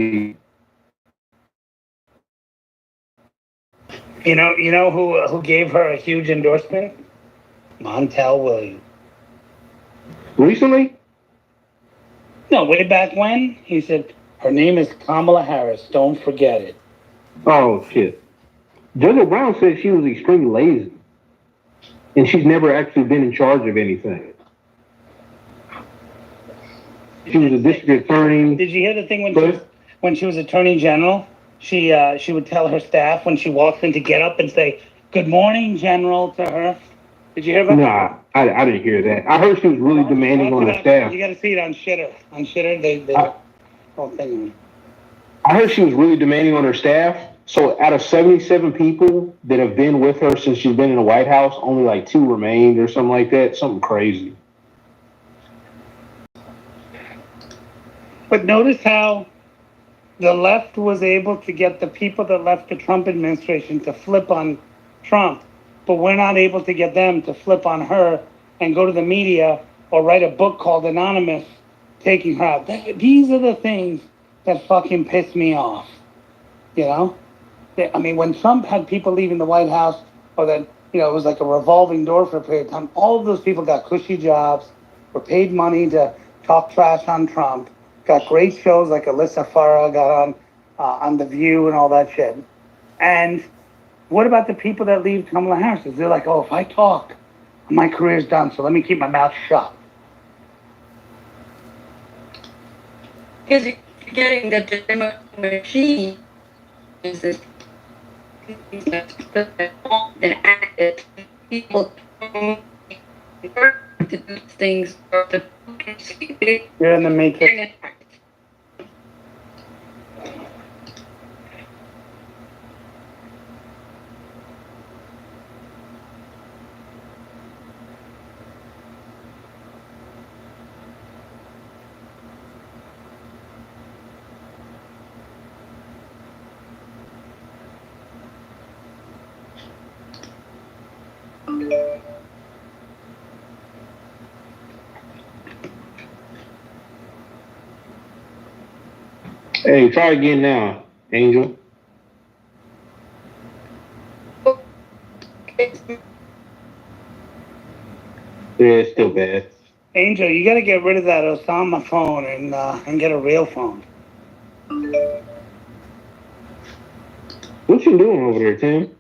You know who gave her a huge endorsement? Montel Williams. Recently? No, way back when he said her name is Kamala Harris. Don't forget it. Oh shit. Judge Brown said she was extremely lazy, and she's never actually been in charge of anything. She was a district attorney. Did you hear the thing when she was attorney general? She would tell her staff when she walks in to get up and say "Good morning, General" to her. Did you hear about Nah, I didn't hear that. I heard she was really demanding on her staff. You got to see it on Shitter. On Shitter, they whole thing. I heard she was really demanding on her staff. So out of 77 people that have been with her since she's been in the White House, only like 2 remained or something like that. Something crazy. But notice how the left was able to get the people that left the Trump administration to flip on Trump, but we're not able to get them to flip on her and go to the media or write a book called Anonymous taking her out. These are the things that fucking piss me off. You know? I mean, when Trump had people leaving the White House, or that, it was like a revolving door for a period of time, all of those people got cushy jobs, were paid money to talk trash on Trump, got great shows like Alyssa Farah got on The View and all that shit. And what about the people that leave Kamala Harris? They're like, oh, if I talk, my career's done, so let me keep my mouth shut. Because you're getting that the machine is this and active people to do things or to You're in the matrix. Hey, try again now, Angel. Yeah, it's still bad. Angel, you got to get rid of that Osama phone and get a real phone. What you doing over there, Tim?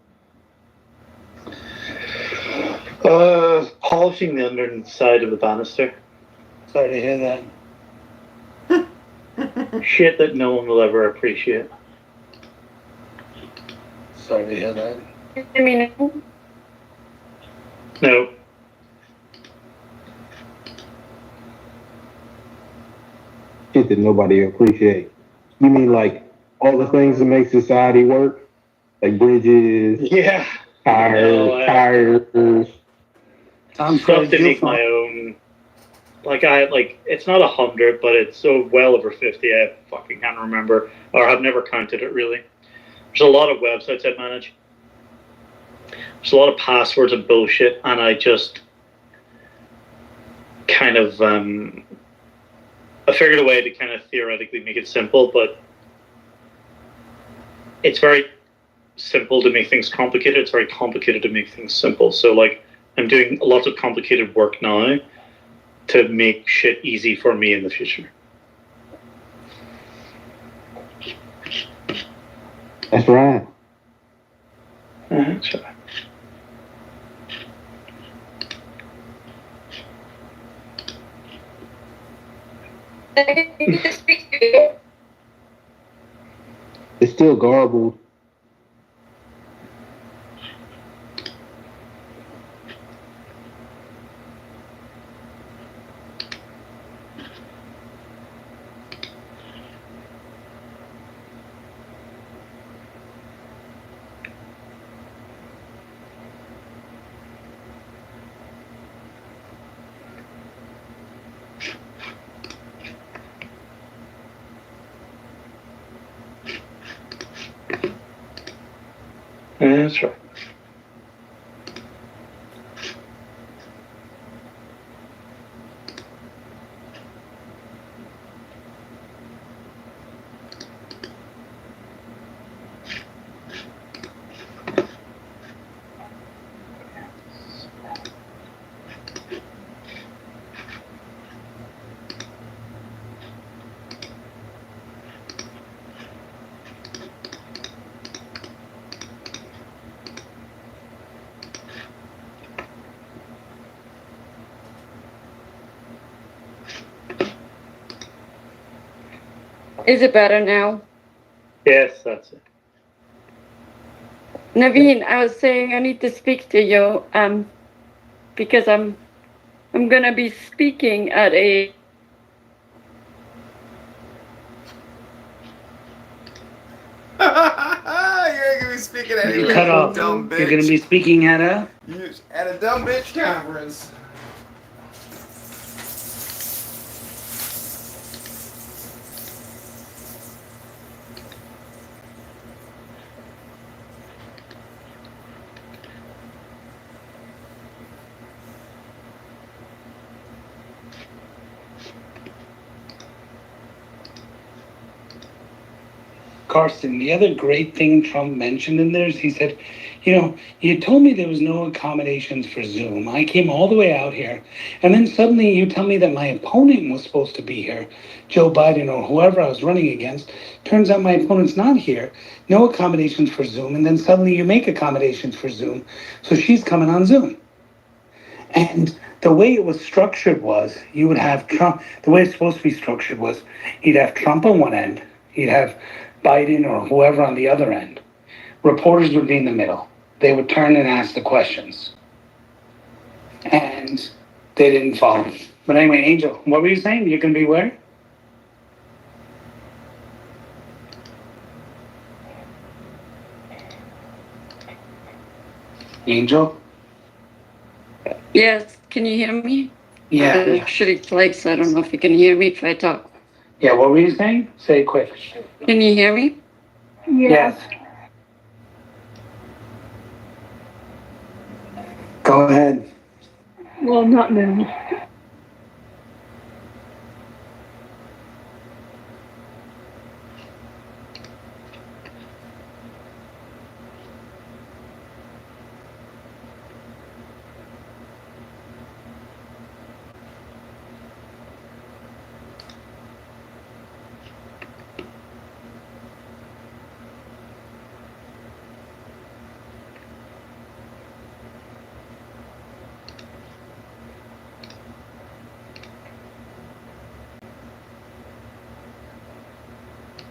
Polishing the underside of the banister. Sorry to hear that. Shit that no one will ever appreciate. Sorry to hear that. I mean, No. Shit that nobody appreciate. You mean like all the things that make society work? Like bridges, Yeah. tires. Stuff to make my own. It's not 100, but it's so well over 50. I fucking can't remember, or I've never counted it really. There's a lot of websites I manage. There's a lot of passwords and bullshit, and I just kind of I figured a way to kind of theoretically make it simple, but it's very simple to make things complicated. It's very complicated to make things simple. So like I'm doing lots of complicated work now to make shit easy for me in the future. That's right. That's right. It's still garbled. That's right. Is it better now? Yes, that's it. Naveen, I was saying I need to speak to you because I'm gonna be speaking at a You're gonna be speaking at You a cut off. dumb bitch. You're going to be speaking at a. At a dumb bitch conference. Carson, the other great thing Trump mentioned in there is he said, you told me there was no accommodations for Zoom. I came all the way out here. And then suddenly you tell me that my opponent was supposed to be here, Joe Biden or whoever I was running against. Turns out my opponent's not here. No accommodations for Zoom. And then suddenly you make accommodations for Zoom. So she's coming on Zoom. And the way it was structured was you would have Trump, the way it's supposed to be structured was you'd have Trump on one end, you'd have Biden or whoever on the other end. Reporters would be in the middle. They would turn and ask the questions. And they didn't follow. But anyway, Angel, what were you saying? You're going to be where? Angel? yes. Can you hear me? Yeah. I'm in a shitty place. I don't know if you can hear me if I talk. Yeah, what were you saying? Say it quick. Can you hear me? Yes. Go ahead. Well, not now.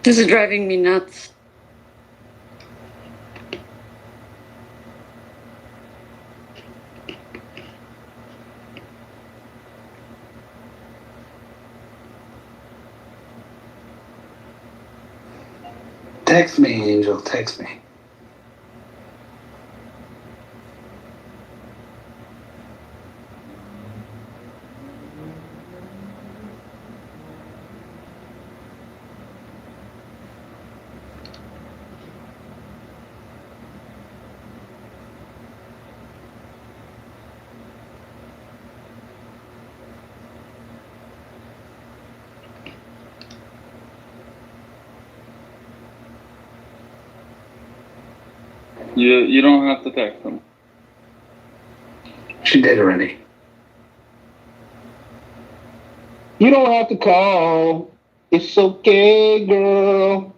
This is driving me nuts. Text me, Angel. Text me. You don't have to text them. She did already. You don't have to call. It's okay, girl.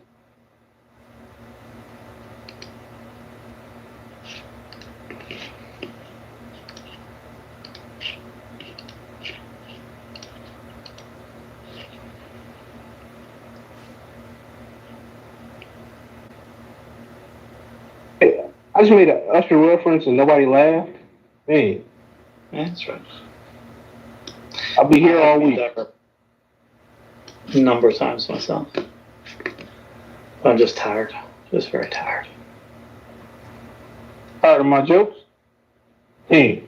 I just made an Usher reference and nobody laughed. Man, That's right. I'll be here all week. A number of times myself. I'm just tired. Just very tired. Tired of my jokes? Hey.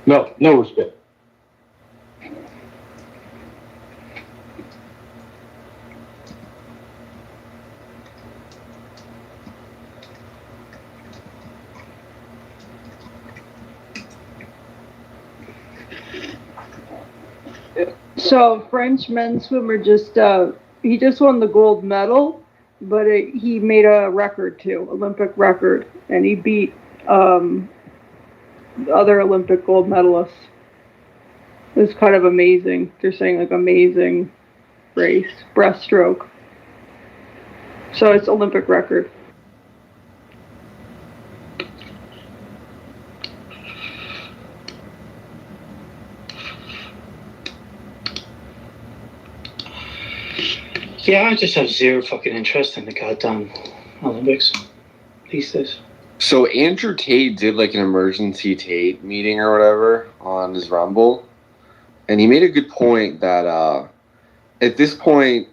No respect. So French men's swimmer he just won the gold medal, but he made a record too, Olympic record, and he beat the other Olympic gold medalists. It was kind of amazing. They're saying like amazing race, breaststroke. So it's Olympic record. Yeah, I just have zero fucking interest in the goddamn Olympics these days. So Andrew Tate did like an emergency Tate meeting or whatever on his Rumble, and he made a good point that at this point,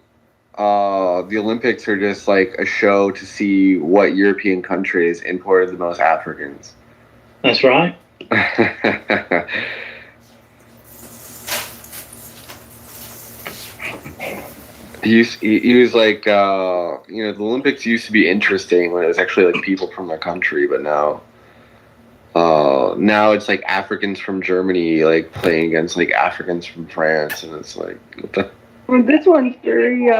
the Olympics are just like a show to see what European countries imported the most Africans. That's right. He was like, the Olympics used to be interesting when it was actually like people from their country, but now it's like Africans from Germany like playing against like Africans from France, and it's like, what the? Well, this one's very,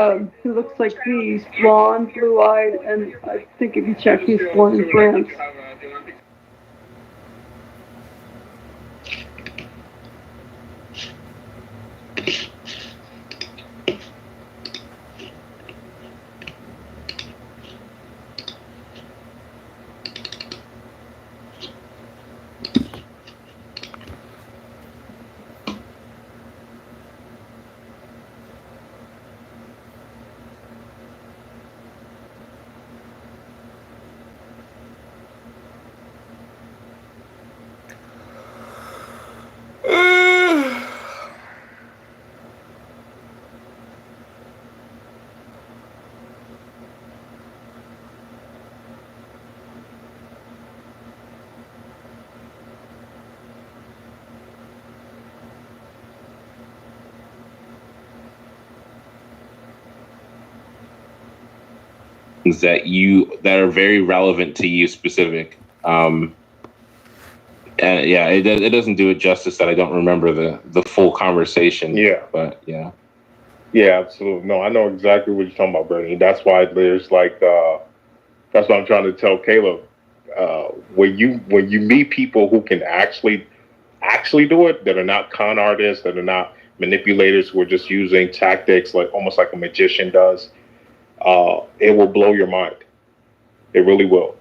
he looks like he's blonde, blue-eyed, and I think if you check, he's born in France. that are very relevant to you specific. And yeah, it doesn't do it justice that I don't remember the full conversation. Yeah. But yeah. Yeah, absolutely. No, I know exactly what you're talking about, Bernie. That's why there's like that's what I'm trying to tell Caleb. When you meet people who can actually do it, that are not con artists, that are not manipulators, who are just using tactics like almost like a magician does, it will blow your mind. It really will.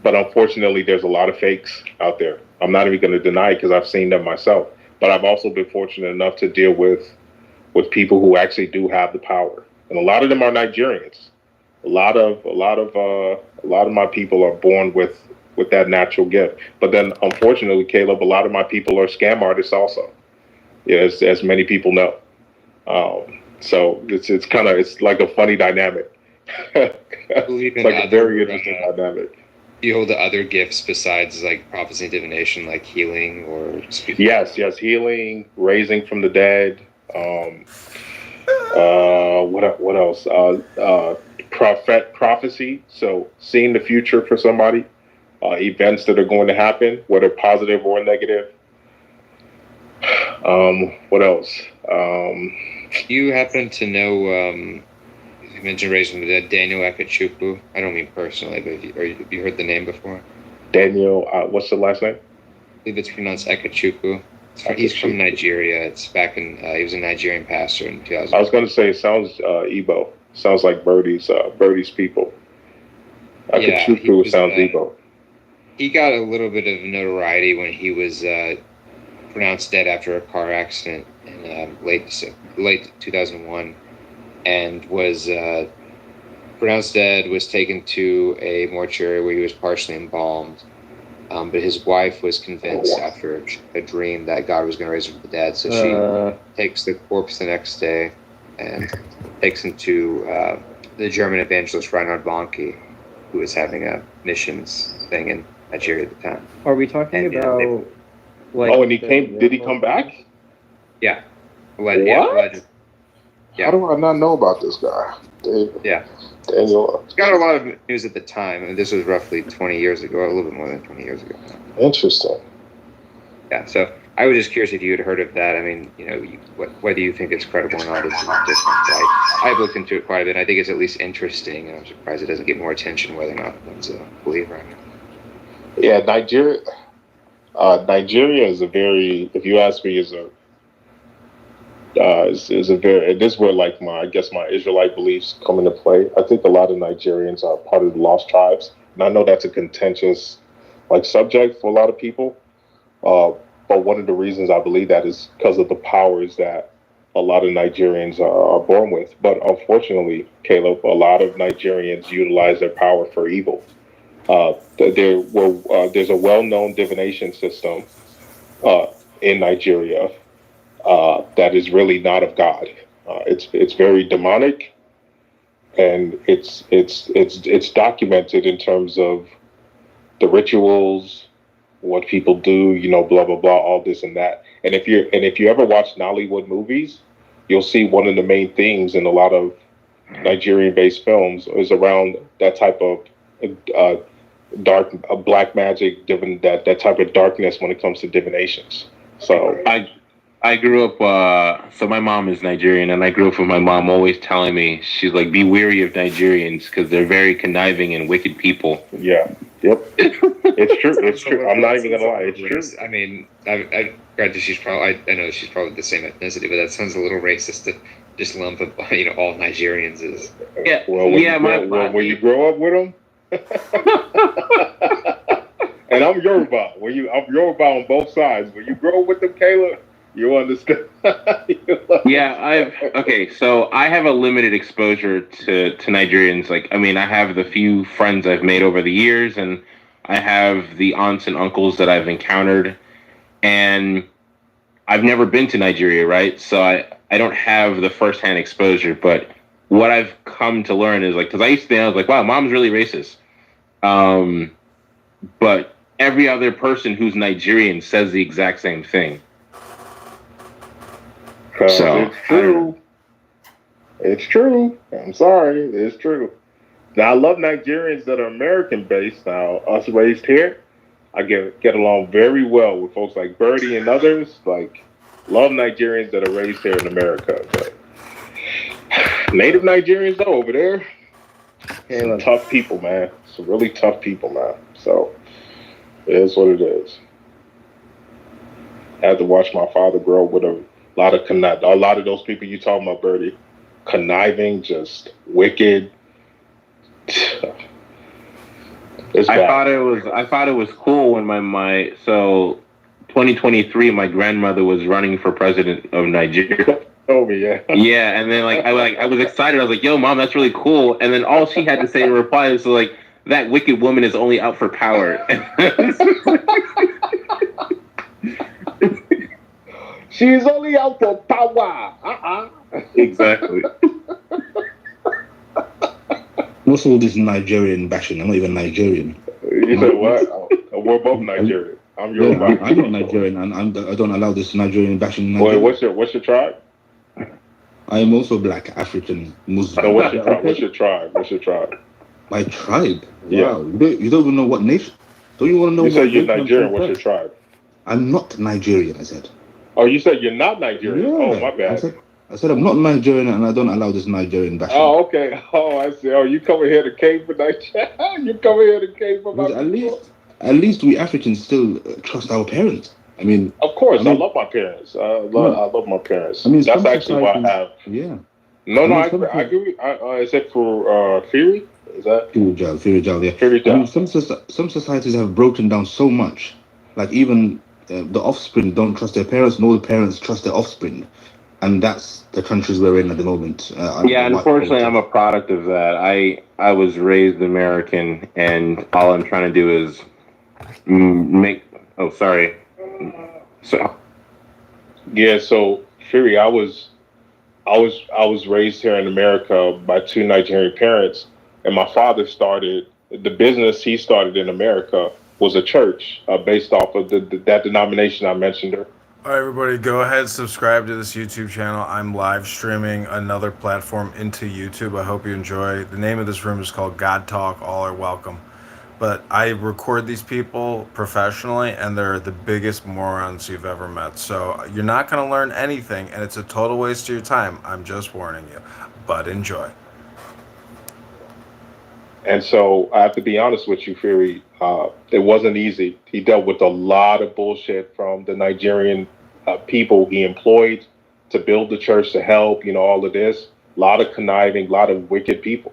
But unfortunately, there's a lot of fakes out there. I'm not even going to deny it because I've seen them myself. But I've also been fortunate enough to deal with people who actually do have the power, and a lot of them are Nigerians. A lot of my people are born with that natural gift. But then, unfortunately, Caleb, a lot of my people are scam artists also. Yeah, as many people know. So it's like a funny dynamic. It's like a very interesting dynamic. Do you hold the other gifts besides like prophecy and divination, like healing or speaking? Yes, healing, raising from the dead. What else? Prophecy. So seeing the future for somebody, events that are going to happen, whether positive or negative. What else? Do you happen to know? You mentioned raising the dead, Daniel Akachukwu. I don't mean personally, but have you heard the name before? Daniel, what's the last name? I believe it's pronounced Akachukwu. He's from Nigeria. It's back in. He was a Nigerian pastor in 2000. I was going to say it sounds Igbo. Sounds like Birdie's people. Akachukwu sounds Igbo. He got a little bit of notoriety when he was pronounced dead after a car accident in late 2001. And was pronounced dead, was taken to a mortuary where he was partially embalmed. But his wife was convinced after a dream that God was going to raise him from the dead. So she takes the corpse the next day and takes him to the German evangelist Reinhard Bonnke, who was having a missions thing in Nigeria at the time. Are we talking about... and he came... Did he come back? Yeah. What? Yeah. How do I not know about this guy? Daniel. It's got a lot of news at the time, and this was roughly 20 years ago, a little bit more than 20 years ago. Interesting. Yeah, so I was just curious if you had heard of that. I mean, whether you think it's credible or not is just right. I've looked into it quite a bit. I think it's at least interesting, and I'm surprised it doesn't get more attention whether or not one's a believer right now. Yeah, Nigeria is a very, if you ask me, is a very, this is where like my Israelite beliefs come into play. I think a lot of Nigerians are part of the lost tribes, and I know that's a contentious subject for a lot of people. But one of the reasons I believe that is because of the powers that a lot of Nigerians are born with. But unfortunately, Caleb, a lot of Nigerians utilize their power for evil. There's a well-known divination system uh, in Nigeria that is really not of God. It's very demonic, and it's documented in terms of the rituals, what people do, blah blah blah, all this and that. And if you ever watch Nollywood movies, you'll see one of the main things in a lot of Nigerian-based films is around that type of dark black magic, that type of darkness when it comes to divinations. So I grew up. So my mom is Nigerian, and I grew up with my mom always telling me, she's like, "Be wary of Nigerians because they're very conniving and wicked people." Yeah. Yep. It's true. It's true. I'm not even gonna lie. It's true. I mean, granted, she's probably. I know she's probably the same ethnicity, but that sounds a little racist to just lump all Nigerians as. Yeah. Well, when you grow up with them. And I'm Yoruba. I'm Yoruba on both sides. When you grow with them, Kayla, you understand. Yeah, so I have a limited exposure to Nigerians. Like, I mean, I have the few friends I've made over the years, and I have the aunts and uncles that I've encountered, and I've never been to Nigeria, right? So I don't have the firsthand exposure, but what I've come to learn is, like, because I used to think, I was like, wow, mom's really racist. But every other person who's Nigerian says the exact same thing. So it's true. It's true. I'm sorry. It's true. Now, I love Nigerians that are American based. Now, us raised here, I get along very well with folks like Birdie and others. Like, love Nigerians that are raised here in America. But native Nigerians, though, over there, some tough people, man. Some really tough people, man. So, it is what it is. I had to watch my father grow up with a lot of those people you talking about, Birdie, conniving, just wicked. I thought it was cool when my 2023, my grandmother was running for president of Nigeria. Oh yeah. Yeah, and then I was excited. I was like, "Yo, mom, that's really cool." And then all she had to say in reply was like, "That wicked woman is only out for power." She's only out for power. Exactly. What's all this Nigerian bashing? I'm not even Nigerian. You said what? We're both Nigerian. I'm Yoruba. Yeah, I'm not Nigerian, and I don't allow this Nigerian bashing. Wait, what's your tribe? I am also black, African, Muslim. So what's your tribe? What's your tribe? My tribe? Yeah. Wow. You don't even know what nation? Don't you want to know? You said you're Nigerian. What's your tribe? I'm not Nigerian, I said. Oh, you said you're not Nigerian? Yeah. Oh, my bad. I said I'm not Nigerian, and I don't allow this Nigerian bashing. Oh, okay. Oh, I see. Oh, you coming here to cave for Nigeria? You coming here to cave for my people? At least we Africans still trust our parents. I mean, of course, I love my parents. I love my parents. I mean, that's actually why I have. Yeah. I agree. Is it for Fury? Is that Firijal? Yeah. Firijal. I mean, some societies have broken down so much. Like even the offspring don't trust their parents, nor the parents trust their offspring, and that's the countries we're in at the moment. Yeah, unfortunately, I'm a product of that. I was raised American, and all I'm trying to do is make. Oh, sorry. So Fury, I was raised here in America by two Nigerian parents, and my father started the business. He started in America was a church based off of that denomination I mentioned. All right, everybody, go ahead and subscribe to this YouTube channel. I'm live streaming another platform into YouTube. I hope you enjoy. The name of this room is called God Talk. All are welcome. But I record these people professionally, and they're the biggest morons you've ever met. So you're not going to learn anything, and it's a total waste of your time. I'm just warning you. But enjoy. And so I have to be honest with you, Fury. It wasn't easy. He dealt with a lot of bullshit from the Nigerian people he employed to build the church, to help, all of this. A lot of conniving, a lot of wicked people.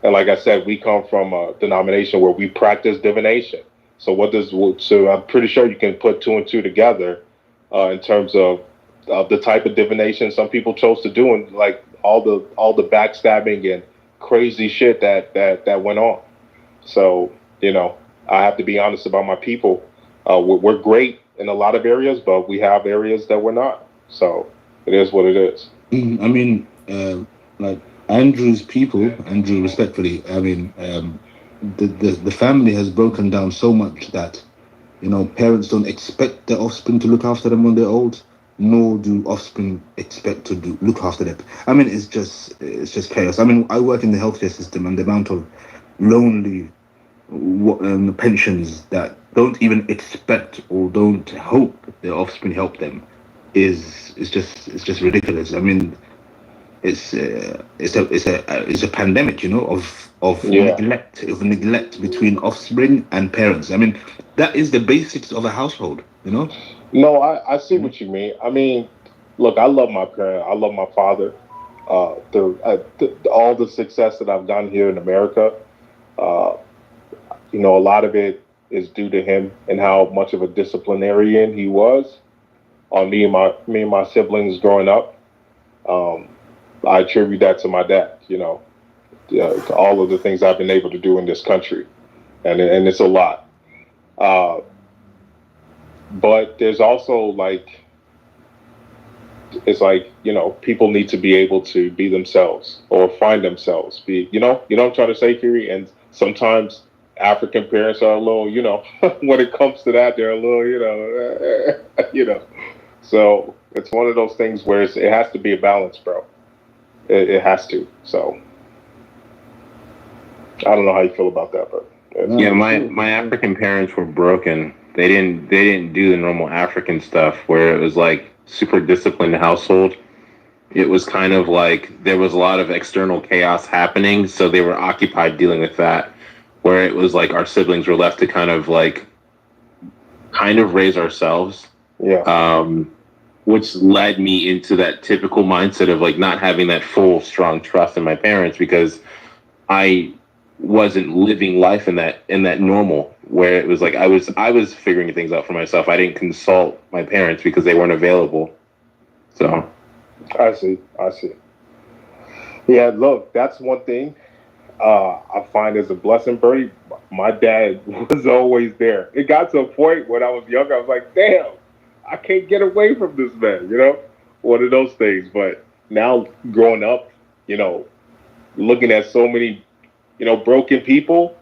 And like I said, we come from a denomination where we practice divination. So I'm pretty sure you can put two and two together in terms of of the type of divination some people chose to do, and like all the backstabbing and crazy shit that went on. So, you know, I have to be honest about my people. We're great in a lot of areas, but we have areas that we're not. So it is what it is. I mean, like Andrew's people, Andrew, respectfully, I mean, the family has broken down so much that, you know, parents don't expect their offspring to look after them when they're old, nor do offspring expect to look after them. I mean, it's just chaos. I mean, I work in the healthcare system, and the amount of lonely pensions that don't even expect or don't hope their offspring help them is just ridiculous. I mean, it's a pandemic, you know, of neglect between offspring and parents. I mean, that is the basics of a household, you know. No, I see what you mean. I mean, look, I love my parent. I love my father. All the success that I've done here in America, you know, a lot of it is due to him and how much of a disciplinarian he was on me and my siblings growing up. I attribute that to my dad, you know, to all of the things I've been able to do in this country, and it's a lot. But there's also like, it's like, you know, people need to be able to be themselves or find themselves. You know what I'm trying to say, Kiri? And sometimes African parents are a little, you know, when it comes to that, they're a little, you know, you know. So it's one of those things where it has to be a balance, bro. It has to. So I don't know how you feel about that, but yeah, my African parents were broken. They didn't do the normal African stuff where it was like super disciplined household. It was kind of like there was a lot of external chaos happening, so they were occupied dealing with that. Where it was like our siblings were left to kind of raise ourselves. Yeah. Which led me into that typical mindset of like not having that full strong trust in my parents because I wasn't living life in that normal where it was like I was figuring things out for myself. I didn't consult my parents because they weren't available. So I see. Yeah, look, that's one thing I find as a blessing, Bertie. My dad was always there. It got to a point when I was younger, I was like, damn, I can't get away from this man, you know? One of those things. But now growing up, you know, looking at so many, you know, broken people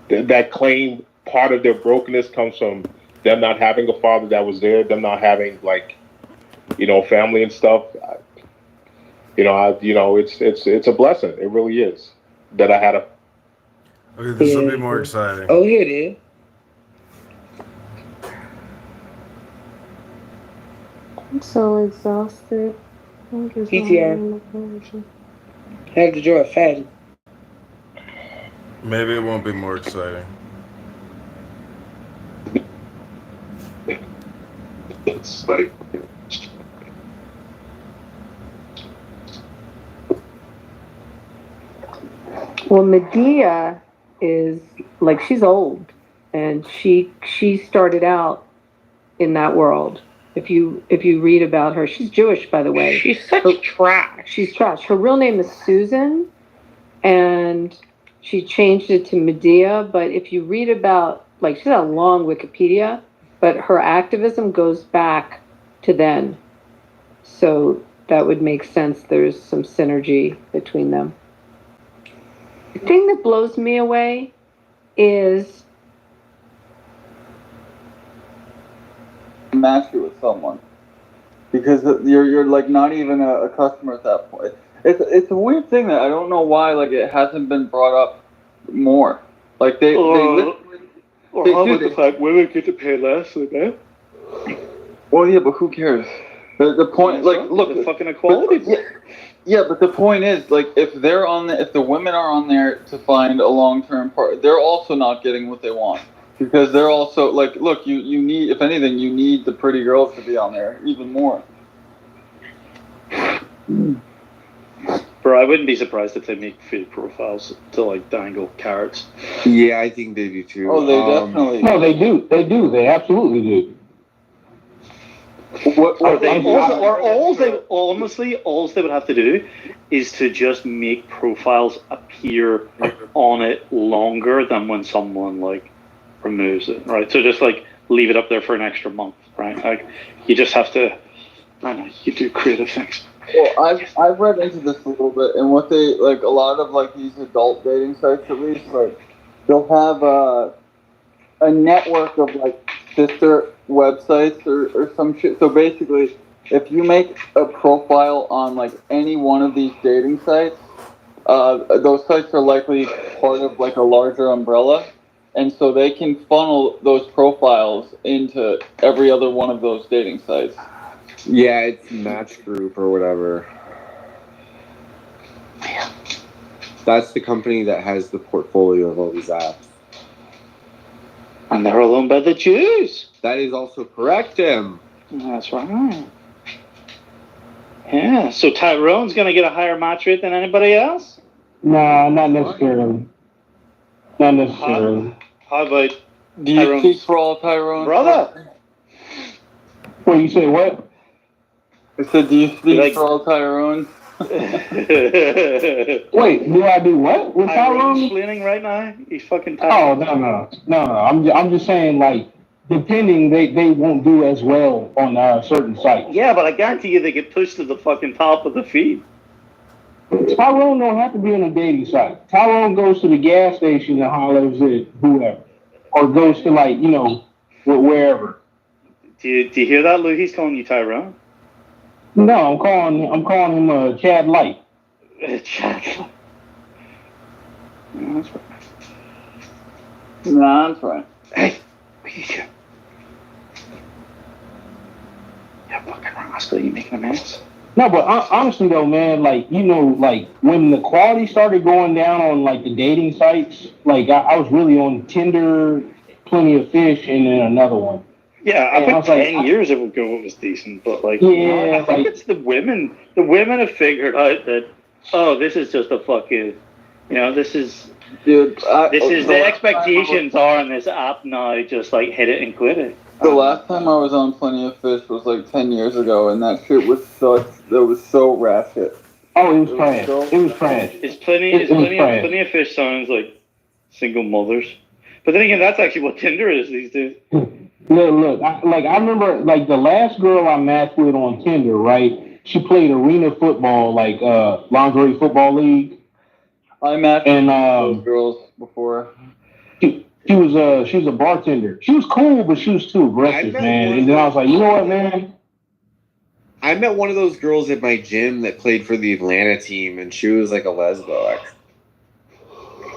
that claim part of their brokenness comes from them not having a father that was there, them not having like, you know, family and stuff. It's a blessing. It really is that I had a. Okay, this will be more exciting. Oh, here it is. I'm so exhausted. PTR. Have to draw a fatty. Maybe it won't be more exciting. It's like. Well, Medea is like she's old, and she started out in that world. If you read about her, she's Jewish, by the way. She's such trash. She's trash. Her real name is Susan, and she changed it to Medea. But if you read about, like, she's got a long Wikipedia, but her activism goes back to then. So that would make sense. There's some synergy between them. The thing that blows me away is match it with someone because you're like not even a customer at that point. It's a weird thing that I don't know why like it hasn't been brought up more. Like they the fact women get to pay less than men. Well, yeah, but who cares? The point, like, look, the fucking equality. Yeah, but the point is, like, if the women are on there to find a long-term part, they're also not getting what they want because they're also like, look, you need, if anything, you need the pretty girls to be on there even more. Bro, I wouldn't be surprised if they make fake profiles to like dangle carrots. Yeah, I think they do too. Oh, they definitely. No, they do. They absolutely do. Honestly, all they would have to do is to just make profiles appear on it longer than when someone like removes it, right? So just like leave it up there for an extra month, right? Like you just have to, I don't know, you do creative things. Well, I've read into this a little bit, and what they like a lot of like these adult dating sites, at least, like they'll have a network of like sister websites or some shit. So basically, if you make a profile on like any one of these dating sites, those sites are likely part of like a larger umbrella, and so they can funnel those profiles into every other one of those dating sites. Yeah, it's Match Group or whatever. That's the company that has the portfolio of all these apps. And they're all owned by the Jews. That is also correct, Tim. That's right. Yeah, so Tyrone's going to get a higher match rate than anybody else? Nah, not necessarily. Not necessarily. How about Do you speak for all Tyrone? Brother! Wait, you say what? I said, do you speak for all Tyrone? Wait, do I do what with Tyrone's Tyrone? explaining right now. He's fucking Oh, Tyrone. no. I'm just saying, like, depending, they won't do as well on certain sites. Yeah, but I guarantee you they get pushed to the fucking top of the feed. Tyrone don't have to be on a dating site. Tyrone goes to the gas station and hollers at whoever, or goes to like wherever. Do you hear that, Lou? He's calling you Tyrone. No, I'm calling him Chad Light. Chad Light. No, that's right. Nah, that's right. Hey, what are you doing? Yeah, fucking rascal, you making a mess? No, but honestly though, man, like, like when the quality started going down on like the dating sites, like I was really on Tinder, Plenty of Fish, and then another one. Yeah, I think 10 years it was decent, but like, I think it's the women. The women have figured out that, this is just a fucking, this is, dude. The expectations are on this app now. Just like hit it and quit it. The last time I was on Plenty of Fish was like 10 years ago, and that shit was so ratchet. Oh, it was trash. It was trash. It's plenty of Fish sounds like single mothers, but then again, that's actually what Tinder is these days. Look, I remember, like, the last girl I matched with on Tinder, right? She played arena football, like, lingerie football league. I matched with those girls before. She was a bartender. She was cool, but she was too aggressive, man. And then I was like, you know what, man? I met one of those girls at my gym that played for the Atlanta team, and she was like a lesbo.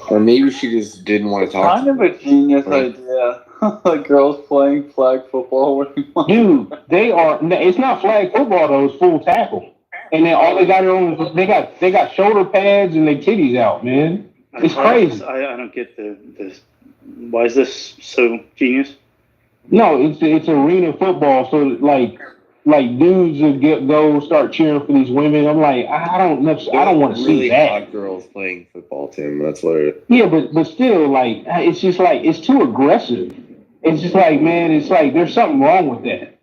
Or maybe she just didn't want to talk. Kind of a genius idea. Like girls playing flag football. Dude, they are. It's not flag football though. It's full tackle, and then all they got on is they got shoulder pads and their titties out, man. It's crazy. I don't get this. Why is this so genius? No, it's arena football. So like dudes would go start cheering for these women. I'm like, I don't want to see that. Hot girls playing football, Tim. That's what it. Yeah, but still, like, it's just like it's too aggressive. It's just like, man, it's like there's something wrong with that.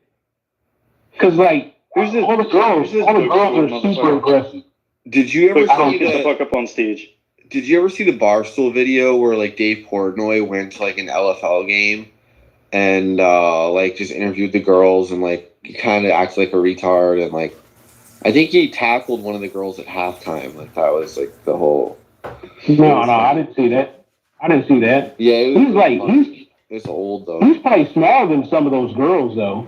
Cause like all the girls are super aggressive. Did you ever see the fuck up on stage? Did you ever see the Barstool video where like Dave Portnoy went to like an LFL game and like just interviewed the girls and like kind of acted like a retard and like I think he tackled one of the girls at halftime. Like that was like the whole. No, I didn't see that. Yeah, he's old though. He's probably smaller than some of those girls though.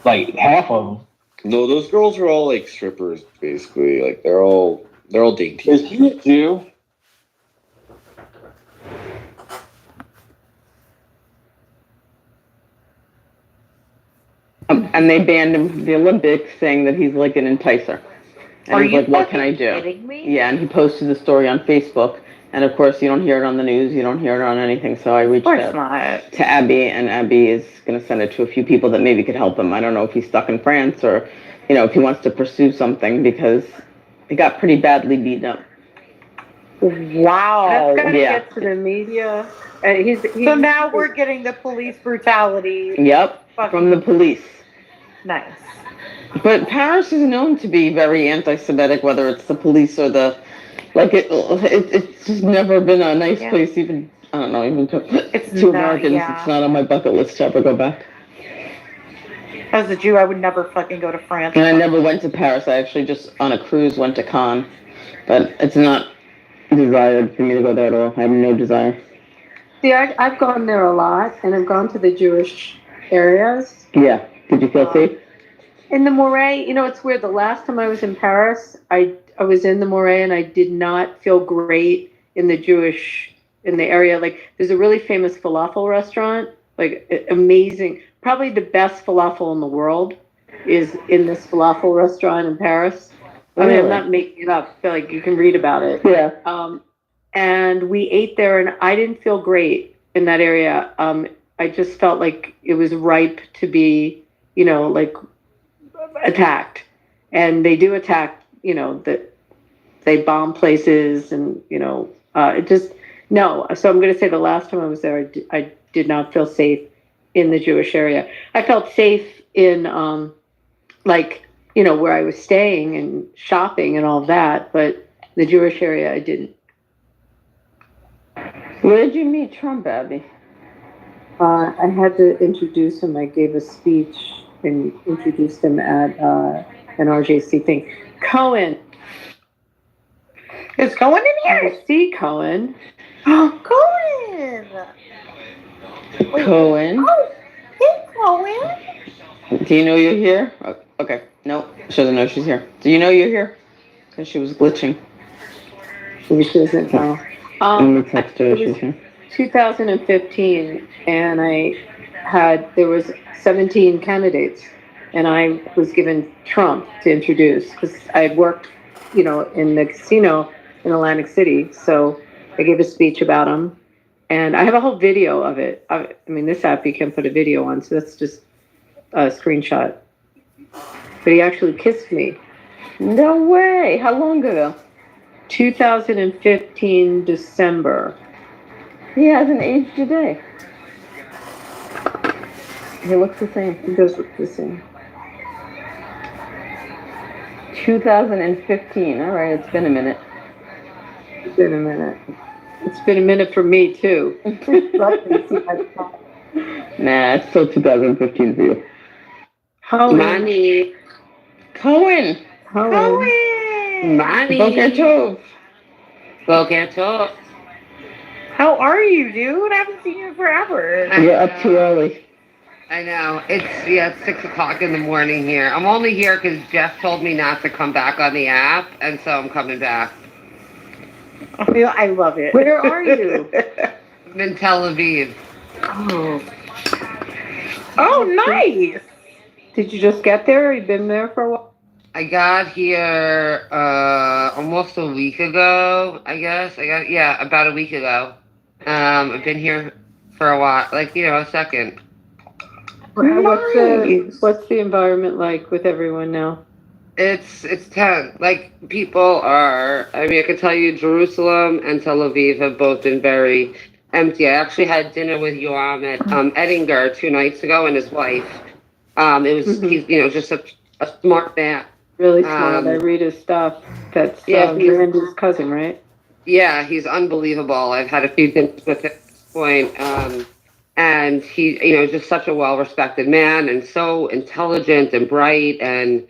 Like half of them. No, those girls are all like strippers basically. Like they're all dainty. Is he a Jew? And they banned him from the Olympics, saying that he's like an enticer. And he's like, "What can I do?" Kidding me? Yeah, and he posted the story on Facebook. And of course, you don't hear it on the news, you don't hear it on anything. So I reached out to Abby, and Abby is going to send it to a few people that maybe could help him. I don't know if he's stuck in France or, if he wants to pursue something because he got pretty badly beaten up. Wow. That's got to get to the media. So now we're getting the police brutality. Yep, from the police. Nice. But Paris is known to be very anti-Semitic, whether it's the police or the it's just never been a nice place. Even I don't know, even to Americans, it's not on my bucket list to ever go back. As a Jew, I would never fucking go to France. And I never went to Paris. I actually just on a cruise went to Cannes, but it's not desired for me to go there at all. I have no desire. See, I've gone there a lot, and I've gone to the Jewish areas. Yeah. Did you feel safe? In the Marais, it's weird. The last time I was in Paris, I was in the Marais, and I did not feel great in the area. Like, there's a really famous falafel restaurant, like amazing, probably the best falafel in the world is in this falafel restaurant in Paris. I mean, I'm not making it up. I feel like you can read about it. Yeah. And we ate there, and I didn't feel great in that area. I just felt like it was ripe to be, like attacked. And they do attack, that they bomb places and, it just, no. So I'm going to say the last time I was there, I did not feel safe in the Jewish area. I felt safe in, where I was staying and shopping and all that, but the Jewish area, I didn't. Where did you meet Trump, Abby? I had to introduce him. I gave a speech and introduced him at an RJC thing. Cohen. Is Cohen in here? I see Cohen. Cohen! Cohen? Oh, hey, Cohen! Do you know you're here? Oh, okay. No, she doesn't know she's here. Do you know you're here? Because she was glitching. Maybe she doesn't know. Let me text her. She's here. 2015, and there was 17 candidates, and I was given Trump to introduce because I had worked, in the casino in Atlantic City. So I gave a speech about him, and I have a whole video of it. I mean, this app you can put a video on, so that's just a screenshot. But he actually kissed me. No way! How long ago? 2015 December. He hasn't aged a day. He looks the same. He does look the same. 2015. All right, it's been a minute. It's been a minute. It's been a minute for me, too. Nah, it's still 2015 for you. Money. Cohen. Money. Boker Tov. Boker Tov. How are you, dude? I haven't seen you in forever. You're up too early. I know. It's 6 o'clock in the morning here. I'm only here because Jeff told me not to come back on the app, and so I'm coming back. I love it. Where are you? I'm in Tel Aviv. Oh, nice. Did you just get there, or you been there for a while? I got here almost a week ago, I guess. About a week ago. I've been here for a while, a second. What's the environment like with everyone now? It's tense. People are. I mean, I can tell you, Jerusalem and Tel Aviv have both been very empty. I actually had dinner with Yoam at Edinger 2 nights ago and his wife. It was he's just a smart man. Really smart. I read his stuff. That's Miranda's cousin, right? Yeah, he's unbelievable. I've had a few dinners with him at this point. And he, just such a well-respected man and so intelligent and bright. And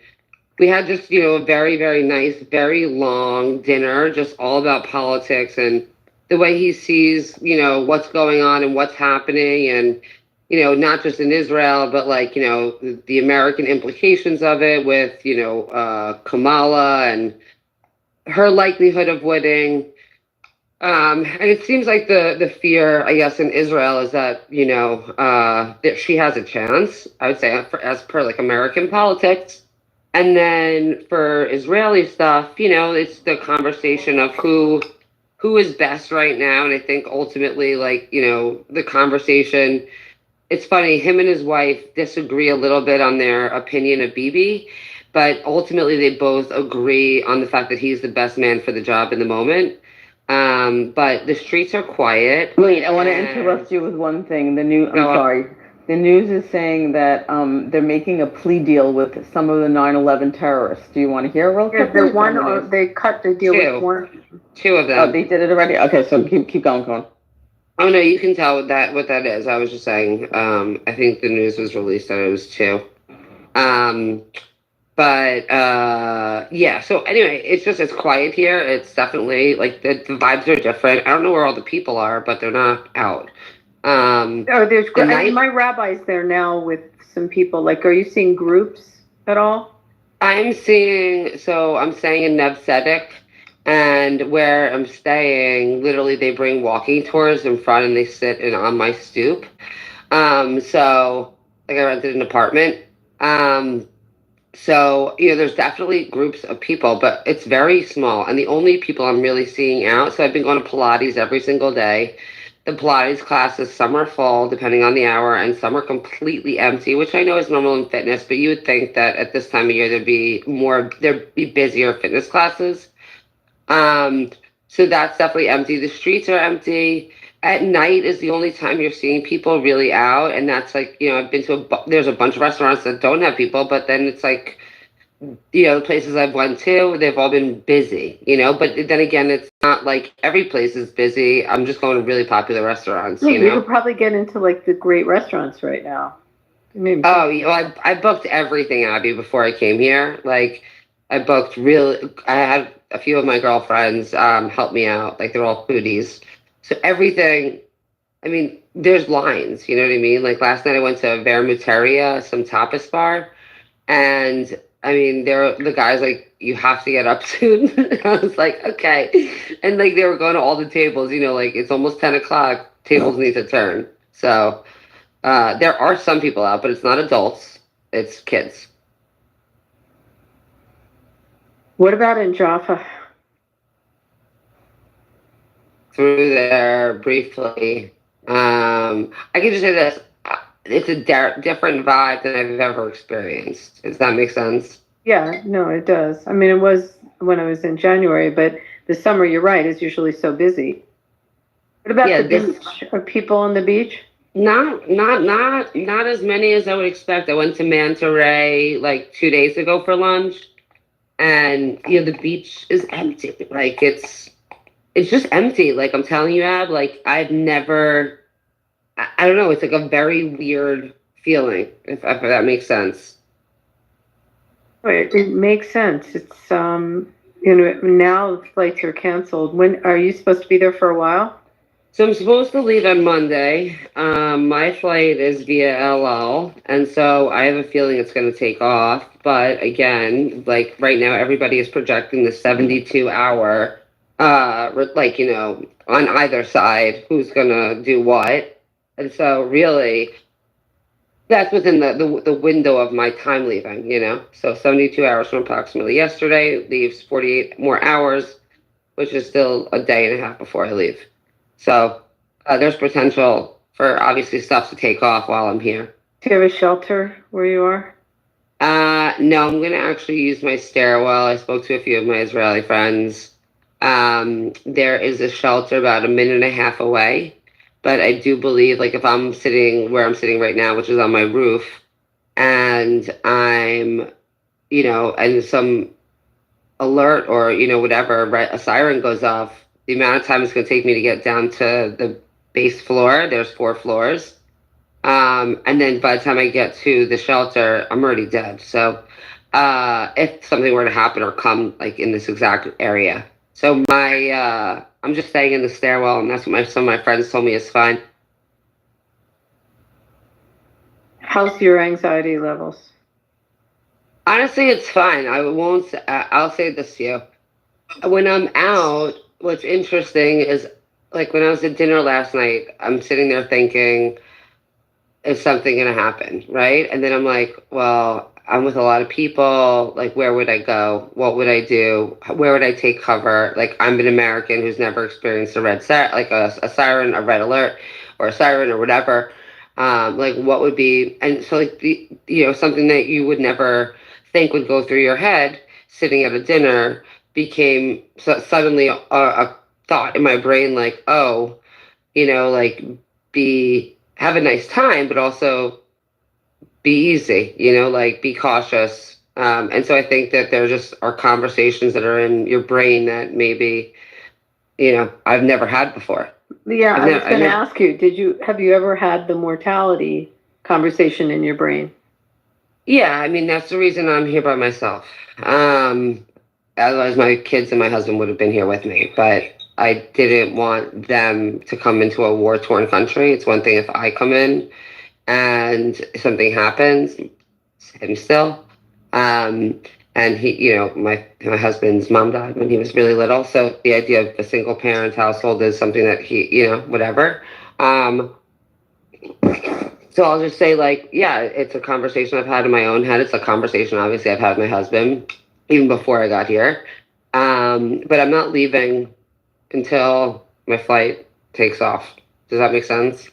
we had just, a very, very nice, very long dinner, just all about politics and the way he sees, what's going on and what's happening. And, not just in Israel, but the American implications of it with, Kamala and her likelihood of winning. And it seems like the fear, I guess, in Israel is that, that she has a chance, I would say, as per American politics. And then for Israeli stuff, it's the conversation of who is best right now. And I think ultimately, the conversation, it's funny, him and his wife disagree a little bit on their opinion of Bibi, but ultimately they both agree on the fact that he's the best man for the job in the moment. But the streets are quiet. Wait, I want to interrupt you with one thing. I'm sorry. The news is saying that they're making a plea deal with some of the 9/11 terrorists. Do you want to hear real Yeah, quickly? the one, or they cut the deal with one. Two of them. Oh, they did it already? Okay, so keep going. Oh no, you can tell what that is. I was just saying. I think the news was released that it was two. But yeah. So anyway, it's quiet here. It's definitely like the vibes are different. I don't know where all the people are, but they're not out. There's my rabbi's there now with some people. Like, are you seeing groups at all? I'm staying in Neb Sedek, and where I'm staying, literally they bring walking tours in front and they sit on my stoop. So like I rented an apartment. So, there's definitely groups of people, but it's very small. And the only people I'm really seeing out, so I've been going to Pilates every single day. The Pilates classes, some are full, depending on the hour, and some are completely empty, which I know is normal in fitness, but you would think that at this time of year there'd be busier fitness classes. So that's definitely empty. The streets are empty. At night is the only time you're seeing people really out, and that's like, I've been to there's a bunch of restaurants that don't have people, but then it's like, the places I've went to, they've all been busy, but then again, it's not like every place is busy. I'm just going to really popular restaurants, Yeah, you could probably get into like the great restaurants right now. Maybe. Oh, I booked everything, Abby, before I came here. Like, I had a few of my girlfriends help me out. Like, they're all foodies. So everything, I mean, there's lines, you know what I mean? Like, last night I went to Vermuteria, some tapas bar, and I mean, the guys like, you have to get up soon. I was like, okay. And like, they were going to all the tables, like it's almost 10 o'clock, tables need to turn. So there are some people out, but it's not adults, it's kids. What about in Jaffa? Through there briefly. I can just say this. It's a different vibe than I've ever experienced. Does that make sense? Yeah, no, it does. I mean, it was when I was in January, but the summer, you're right, is usually so busy. What about the beach? Are people on the beach? Not as many as I would expect. I went to Manta Ray like 2 days ago for lunch, and the beach is empty. Like it's just empty. Like I'm telling you, Ab. Like I've never. I don't know. It's like a very weird feeling. If that makes sense. It makes sense. It's now flights are canceled. When are you supposed to be there for a while? So I'm supposed to leave on Monday. My flight is via LL, and so I have a feeling it's going to take off. But again, like right now, everybody is projecting the 72-hour, on either side, who's going to do what. And so really, that's within the window of my time leaving, So 72 hours from approximately yesterday leaves 48 more hours, which is still a day and a half before I leave. So there's potential for obviously stuff to take off while I'm here. Do you have a shelter where you are? No, I'm going to actually use my stairwell. I spoke to a few of my Israeli friends. There is a shelter about a minute and a half away. But I do believe, like, if I'm sitting where I'm sitting right now, which is on my roof, and I'm, and some alert or, whatever, right, a siren goes off, the amount of time it's going to take me to get down to the base floor, there's 4 floors. And then by the time I get to the shelter, I'm already dead. So if something were to happen or come, like, in this exact area. So I'm just staying in the stairwell, and that's what some of my friends told me is fine. How's your anxiety levels? Honestly, it's fine. I'll say this to you. When I'm out, what's interesting is, like, when I was at dinner last night, I'm sitting there thinking, is something going to happen, right? And then I'm like, well, I'm with a lot of people. Like, where would I go? What would I do? Where would I take cover? Like, I'm an American who's never experienced a red a siren, a red alert, or a siren or whatever. Like, what would be? And so, like, something that you would never think would go through your head sitting at a dinner became suddenly a thought in my brain. Like, oh, like be have a nice time, but also be easy, like be cautious. And so I think that there just are conversations that are in your brain that maybe, I've never had before. Yeah, I've I was never- going to ask you, have you ever had the mortality conversation in your brain? Yeah, I mean, that's the reason I'm here by myself. Otherwise, my kids and my husband would have been here with me, but I didn't want them to come into a war-torn country. It's one thing if I come in and something happens, it's him still. And he, my husband's mom died when he was really little, so the idea of a single-parent household is something that he, whatever. So I'll just say, like, yeah, it's a conversation I've had in my own head. It's a conversation, obviously, I've had with my husband even before I got here. But I'm not leaving until my flight takes off. Does that make sense?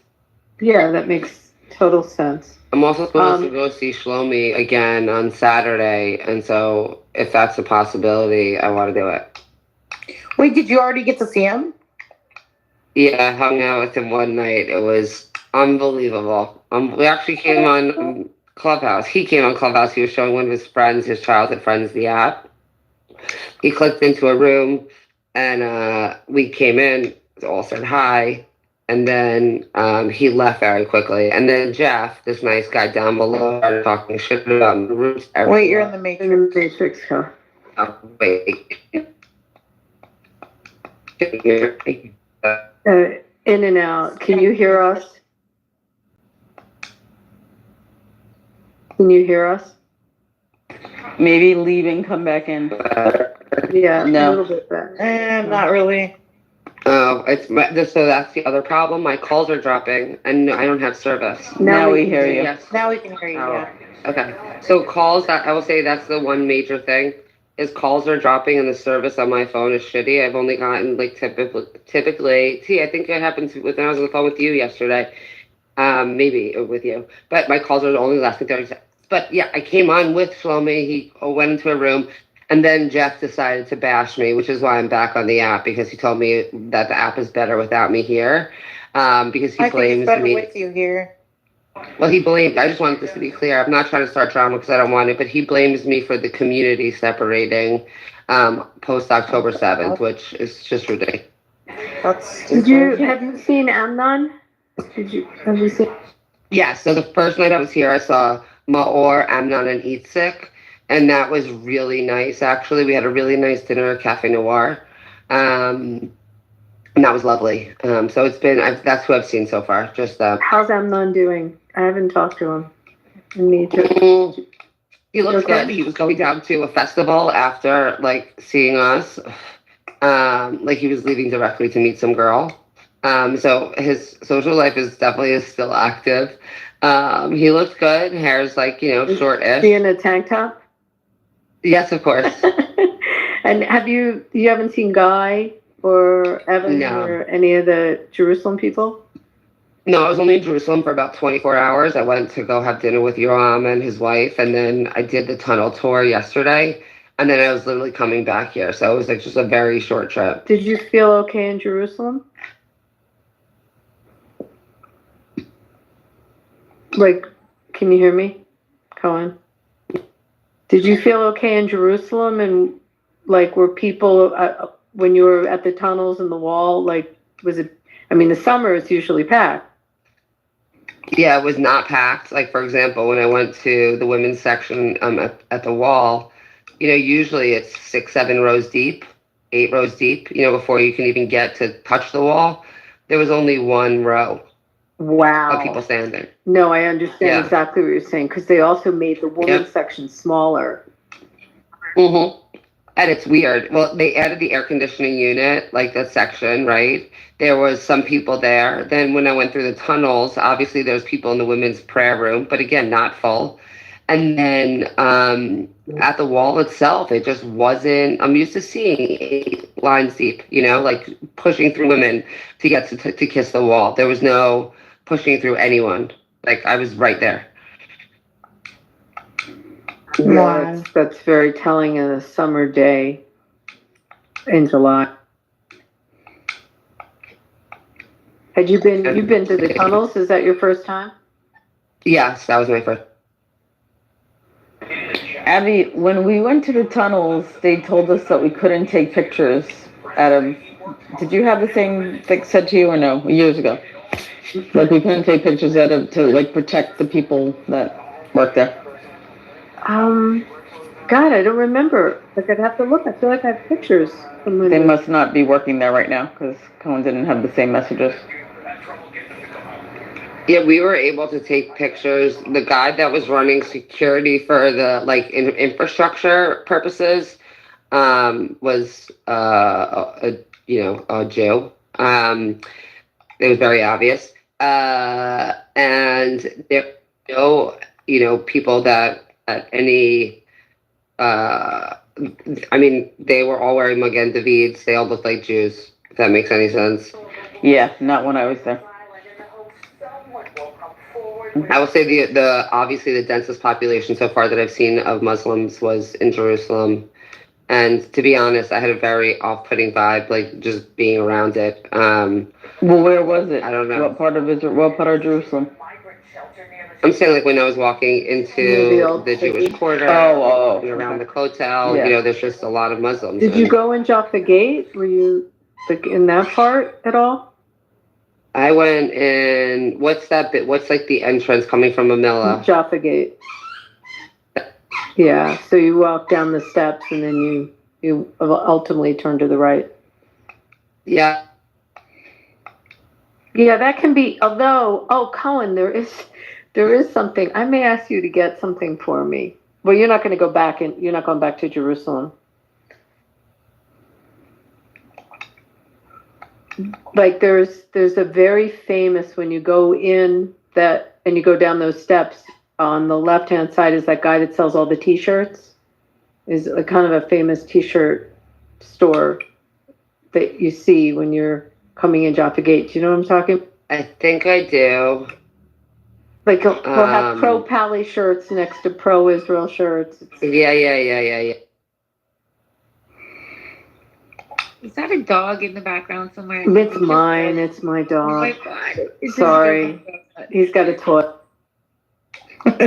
Yeah, that makes total sense. I'm also supposed to go see Shlomi again on Saturday, and so if that's a possibility, I want to do it. Wait, did you already get to see him? Yeah, I hung out with him one night. It was unbelievable. We actually came on Clubhouse. He came on Clubhouse. He was showing one of his friends, his childhood friends, the app. He clicked into a room, and we came in, all said hi, and then he left very quickly. And then Jeff, this nice guy down below, started talking shit about the roots. Wait, you're in the Matrix. Matrix, huh? Oh, wait. In and out. Can you hear us? Can you hear us? Maybe leave and come back in. Yeah, No. a little bit better. Not really. Oh, so that's the other problem. My calls are dropping, and I don't have service. Now we hear you. Yes. Now we can hear you. Oh, Yeah. okay. So calls, I will say that's the one major thing, is calls are dropping and the service on my phone is shitty. I've only gotten like typically, I think it happened when I was on the phone with you yesterday. Maybe with you, but my calls are only lasting 30 seconds. But yeah, I came on with Shlomi. He went into a room, and then Jeff decided to bash me, which is why I'm back on the app, because he told me that the app is better without me here. Because he I think blames it's better me. with you here. Well, he blamed. I just wanted this to be clear. I'm not trying to start drama because I don't want it, but he blames me for the community separating post October 7th, which is just ridiculous. Have you seen Amnon? Have you seen? Yeah, so the first night I was here, I saw Maor, Amnon, and Itzik, and that was really nice, actually. We had a really nice dinner at Cafe Noir, and that was lovely. So it's been, that's who I've seen so far, just How's Amnon doing? I haven't talked to him. I need to. He looks good. He was going down to a festival after, like, seeing us. Like, he was leaving directly to meet some girl. So his social life is definitely still active. He looks good. Hair's like, short-ish. Is he in a tank top? Yes, of course. And you haven't seen Guy or Evan or any of the Jerusalem people? No, I was only in Jerusalem for about 24 hours. I went to go have dinner with Yoram and his wife, and then I did the tunnel tour yesterday, and then I was literally coming back here. So it was like just a very short trip. Did you feel okay in Jerusalem? Like, can you hear me, Cohen? Did you feel okay in Jerusalem? And like, were people when you were at the tunnels and the wall? Like, was it? I mean, the summer is usually packed. Yeah, it was not packed. Like, for example, when I went to the women's section at the wall, usually it's 6, 7 rows deep, 8 rows deep. Before you can even get to touch the wall, there was only 1 row. Wow. Of people standing. No, I understand exactly what you're saying, because they also made the women's section smaller. Mm-hmm. And it's weird. Well, they added the air conditioning unit, like the section, right? There was some people there. Then when I went through the tunnels, obviously there's people in the women's prayer room, but again, not full. And then at the wall itself, it just wasn't, I'm used to seeing 8 lines deep, like pushing through women to get to kiss the wall. There was no pushing through anyone. Like, I was right there. Yeah, that's very telling in a summer day in July. You've been to the tunnels? Is that your first time? Yes, that was my first. Abby, when we went to the tunnels, they told us that we couldn't take pictures out of. Did you have the same thing said to you or no? Years ago, like we couldn't take pictures out of to like protect the people that work there. God, I don't remember. Like I'd have to look. I feel like I have pictures from when They must not be working there right now because Cohen didn't have the same messages. Yeah, we were able to take pictures. The guy that was running security for the infrastructure purposes was a Jew. It was very obvious. And there were no people that at any they were all wearing Magen Davids. They all looked like Jews, if that makes any sense. Yeah, not when I was there. I will say the obviously the densest population so far that I've seen of Muslims was in Jerusalem. And to be honest, I had a very off-putting vibe, like just being around it. Well, where was it? I don't know. What part of Israel? What part of Jerusalem? I'm saying like when I was walking into the Jewish quarter and around the Kotel, Yeah. there's just a lot of Muslims. Did you go in Jaffa Gate? Were you like in that part at all? I went in, what's that bit? What's like the entrance coming from Manila? Jaffa Gate. Yeah, so you walk down the steps and then you ultimately turn to the right. Yeah. Yeah, that can be, although, Cohen, there is something. I may ask you to get something for me. Well, you're not going to go back and you're not going back to Jerusalem. Like there's a very famous, when you go in that and you go down those steps, on the left hand side is that guy that sells all the t-shirts. Is a kind of a famous t-shirt store that you see when you're coming in Jaffa Gate. Do you know what I'm talking? I think I do. Like he'll have pro Pali shirts next to pro Israel shirts. Yeah. Is that a dog in the background somewhere? It's mine. It's my dog. Oh my God. Sorry. He's got a toy. I'm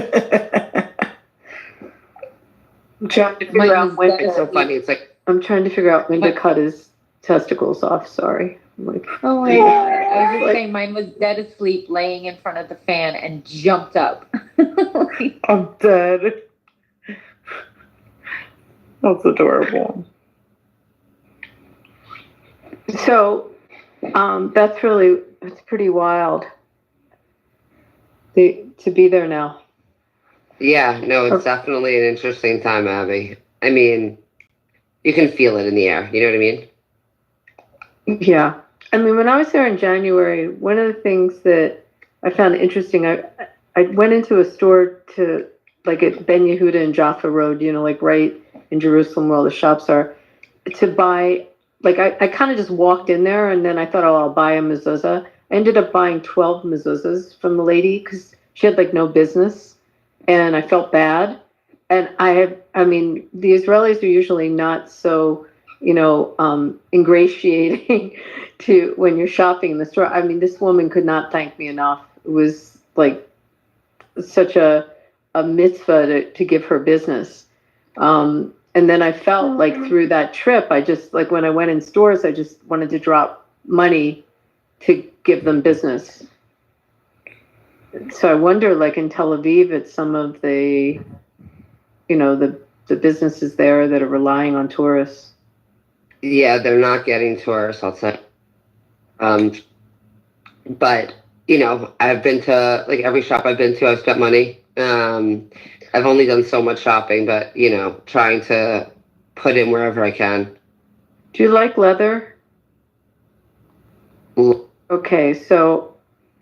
trying to figure out when. It's so funny. It's like I'm trying to figure out when to cut his testicles off. Sorry. I'm like, oh my God. I was just saying mine was dead asleep laying in front of the fan and jumped up. I'm dead. That's adorable. So, it's pretty wild to be there now. Yeah, no, it's definitely an interesting time, Abby. I mean, you can feel it in the air. You know what I mean? Yeah. I mean, when I was there in January, one of the things that I found interesting, I went into a store to, like at Ben Yehuda and Jaffa Road, like right in Jerusalem where all the shops are, to buy, like I kind of just walked in there and then I thought, I'll buy a mezuzah. I ended up buying 12 mezuzahs from the lady because she had like no business. And I felt bad. And I mean, the Israelis are usually not so, ingratiating to when you're shopping in the store. I mean, this woman could not thank me enough. It was like such a mitzvah to give her business. And then I felt like through that trip, I just, like when I went in stores, I just wanted to drop money to give them business. So I wonder, like in Tel Aviv, it's some of the, the businesses there that are relying on tourists. Yeah, they're not getting tourists, I'll say. But, I've been to, like every shop I've been to, I've spent money. I've only done so much shopping, but, trying to put in wherever I can. Do you like leather? Okay, so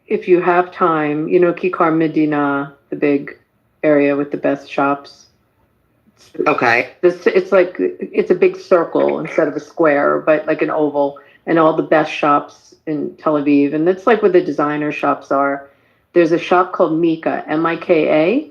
if you have time, Kikar Medina, the big area with the best shops. Okay. It's a big circle instead of a square, but like an oval, and all the best shops in Tel Aviv. And that's like where the designer shops are. There's a shop called Mika, Mika.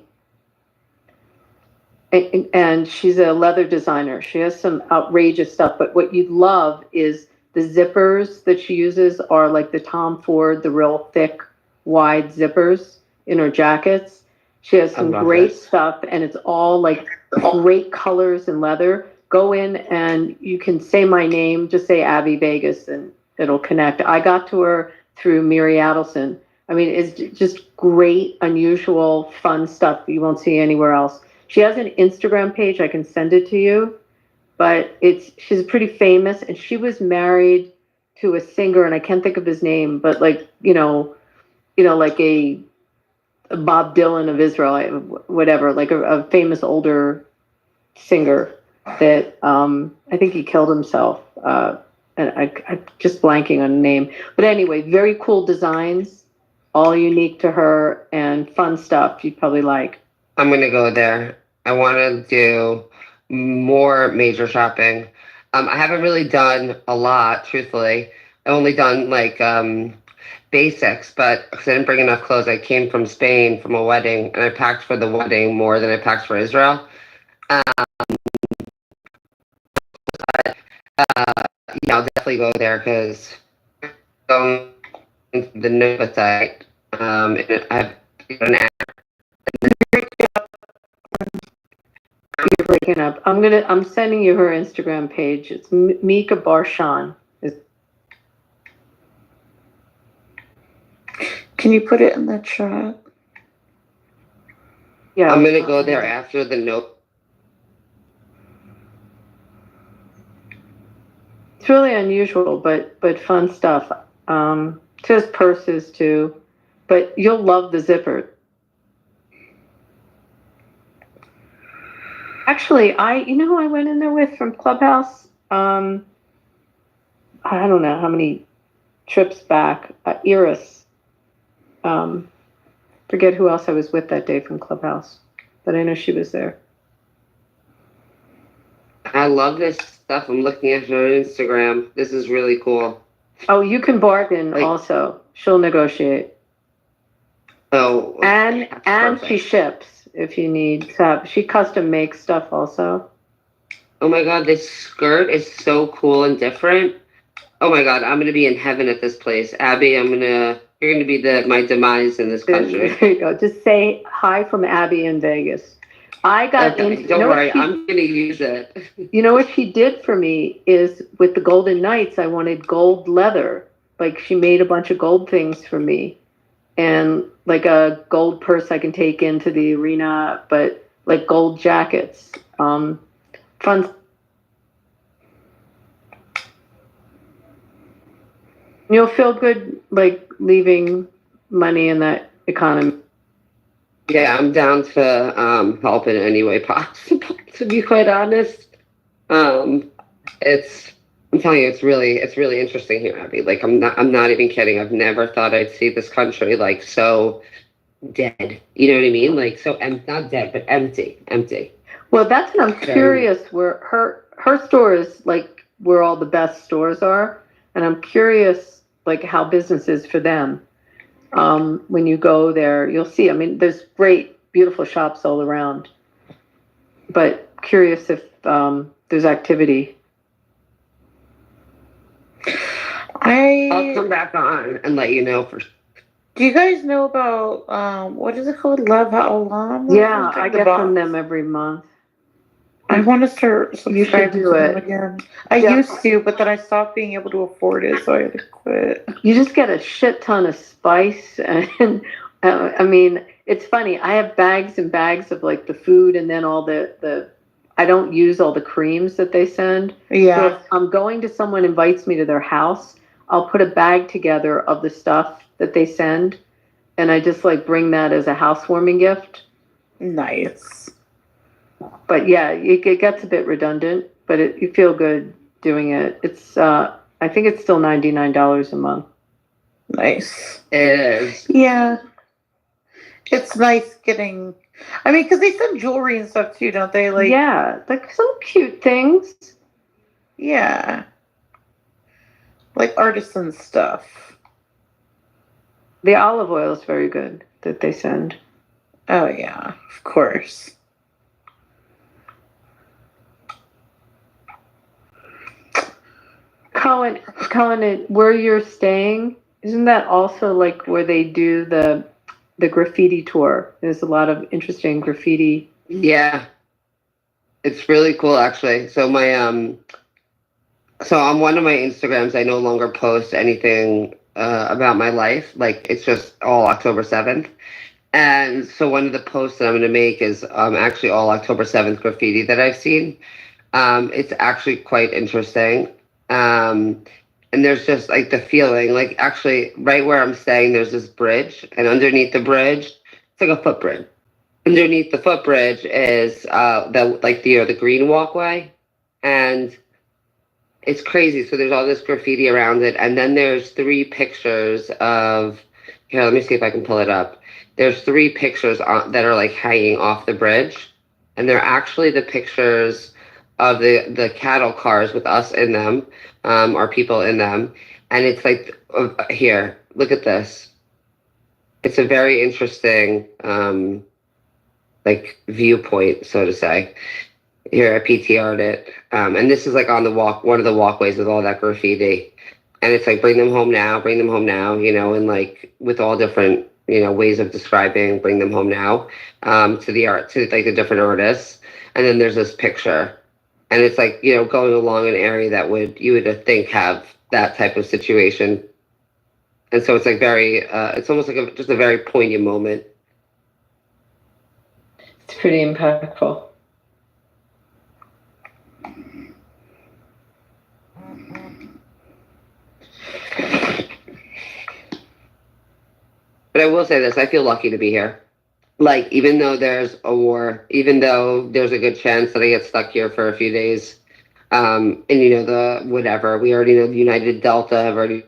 And she's a leather designer. She has some outrageous stuff, but what you'd love is The zippers that she uses are like the Tom Ford, the real thick, wide zippers in her jackets. She has some great stuff, and it's all like great colors and leather. Go in and you can say my name, just say Abby Vegas, and it'll connect. I got to her through Miri Adelson. I mean, it's just great, unusual, fun stuff you won't see anywhere else. She has an Instagram page. I can send it to you, but she's pretty famous, and she was married to a singer, and I can't think of his name, but like like a Bob Dylan of Israel, whatever, like a famous older singer that I think he killed himself. And I'm just blanking on the name, but anyway, very cool designs, all unique to her, and fun stuff you'd probably like. I'm gonna go there. I want to do more major shopping. I haven't really done a lot, truthfully. I've only done like basics, but because I didn't bring enough clothes. I came from Spain from a wedding, and I packed for the wedding more than I packed for Israel. Yeah, I'll definitely go there because going to the Nova site, and I've an You're breaking up. I'm sending you her Instagram page. It's Mika Barshan. Can you put it in the chat? Yeah. I'm gonna go there after the note. It's really unusual, but fun stuff. She has purses too, but you'll love the zipper. Actually, you know who I went in there with from Clubhouse? I don't know how many trips back. Iris. Forget who else I was with that day from Clubhouse, but I know she was there. I love this stuff. I'm looking at her Instagram. This is really cool. Oh, you can bargain also. She'll negotiate. Oh, and she ships if you need to. She custom makes stuff also. Oh my god, this skirt is so cool and different. Oh my god, I'm gonna be in heaven at this place, Abby. You're gonna be my demise in this country. There you go. Just say hi from Abby in Vegas. I got into. Don't worry, I'm gonna use it. You know what she did for me is with the Golden Knights, I wanted gold leather. Like she made a bunch of gold things for me, and like a gold purse I can take into the arena, but like gold jackets. Fun. You'll feel good like leaving money in that economy. Yeah, I'm down to help in any way possible. To be quite honest, I'm telling you, it's really interesting here, Abby. Like I'm not even kidding. I've never thought I'd see this country like so dead. You know what I mean? Like so, not dead, but empty. Well, that's what I'm curious. Where her store is like where all the best stores are, and I'm curious like how business is for them. When you go there, you'll see. I mean, there's great, beautiful shops all around. But curious if there's activity. I'll come back on and let you know for. Do you guys know about what is it called? Love Olam? Yeah, I get from them every month. I want to start subscribing to them it again. I used to, but then I stopped being able to afford it, so I had to quit. You just get a shit ton of spice, and I mean, it's funny. I have bags and bags of like the food, and then all the. I don't use all the creams that they send. Yeah. So if I'm going to someone invites me to their house, I'll put a bag together of the stuff that they send, and I just like bring that as a housewarming gift. Nice. But yeah, it gets a bit redundant, but you feel good doing it. It's I think it's still $99 a month. Nice. It is. Yeah. It's nice getting. I mean, because they send jewelry and stuff too, don't they? Like yeah, like some cute things. Yeah. Like artisan stuff. The olive oil is very good that they send. Oh yeah, of course. Colin, where you're staying, isn't that also like where they do the graffiti tour? There's a lot of interesting graffiti. Yeah, it's really cool actually. So so on one of my Instagrams, I no longer post anything about my life. Like it's just all October 7th. And so one of the posts that I'm going to make is actually all October 7th graffiti that I've seen. It's actually quite interesting. And there's just like the feeling, like actually right where I'm staying, there's this bridge, and underneath the bridge, it's like a footbridge. Underneath the footbridge is the green walkway, and it's crazy. So there's all this graffiti around it, and then there's three pictures of. Here, let me see if I can pull it up. There's three pictures that are like hanging off the bridge, and they're actually the pictures of the cattle cars with us in them, or people in them, and it's like here. Look at this. It's a very interesting like viewpoint, so to say. Here, I PTR'd it, and this is like on the one of the walkways with all that graffiti, and it's like bring them home now, and like with all different ways of describing bring them home now, to the art, to like the different artists, and then there's this picture, and it's like going along an area that you would think have that type of situation, and so it's like very, it's almost like just a very poignant moment. It's pretty impactful. But I will say this, I feel lucky to be here. Like, even though there's a war, even though there's a good chance that I get stuck here for a few days, and the whatever, we already know the United Delta have already,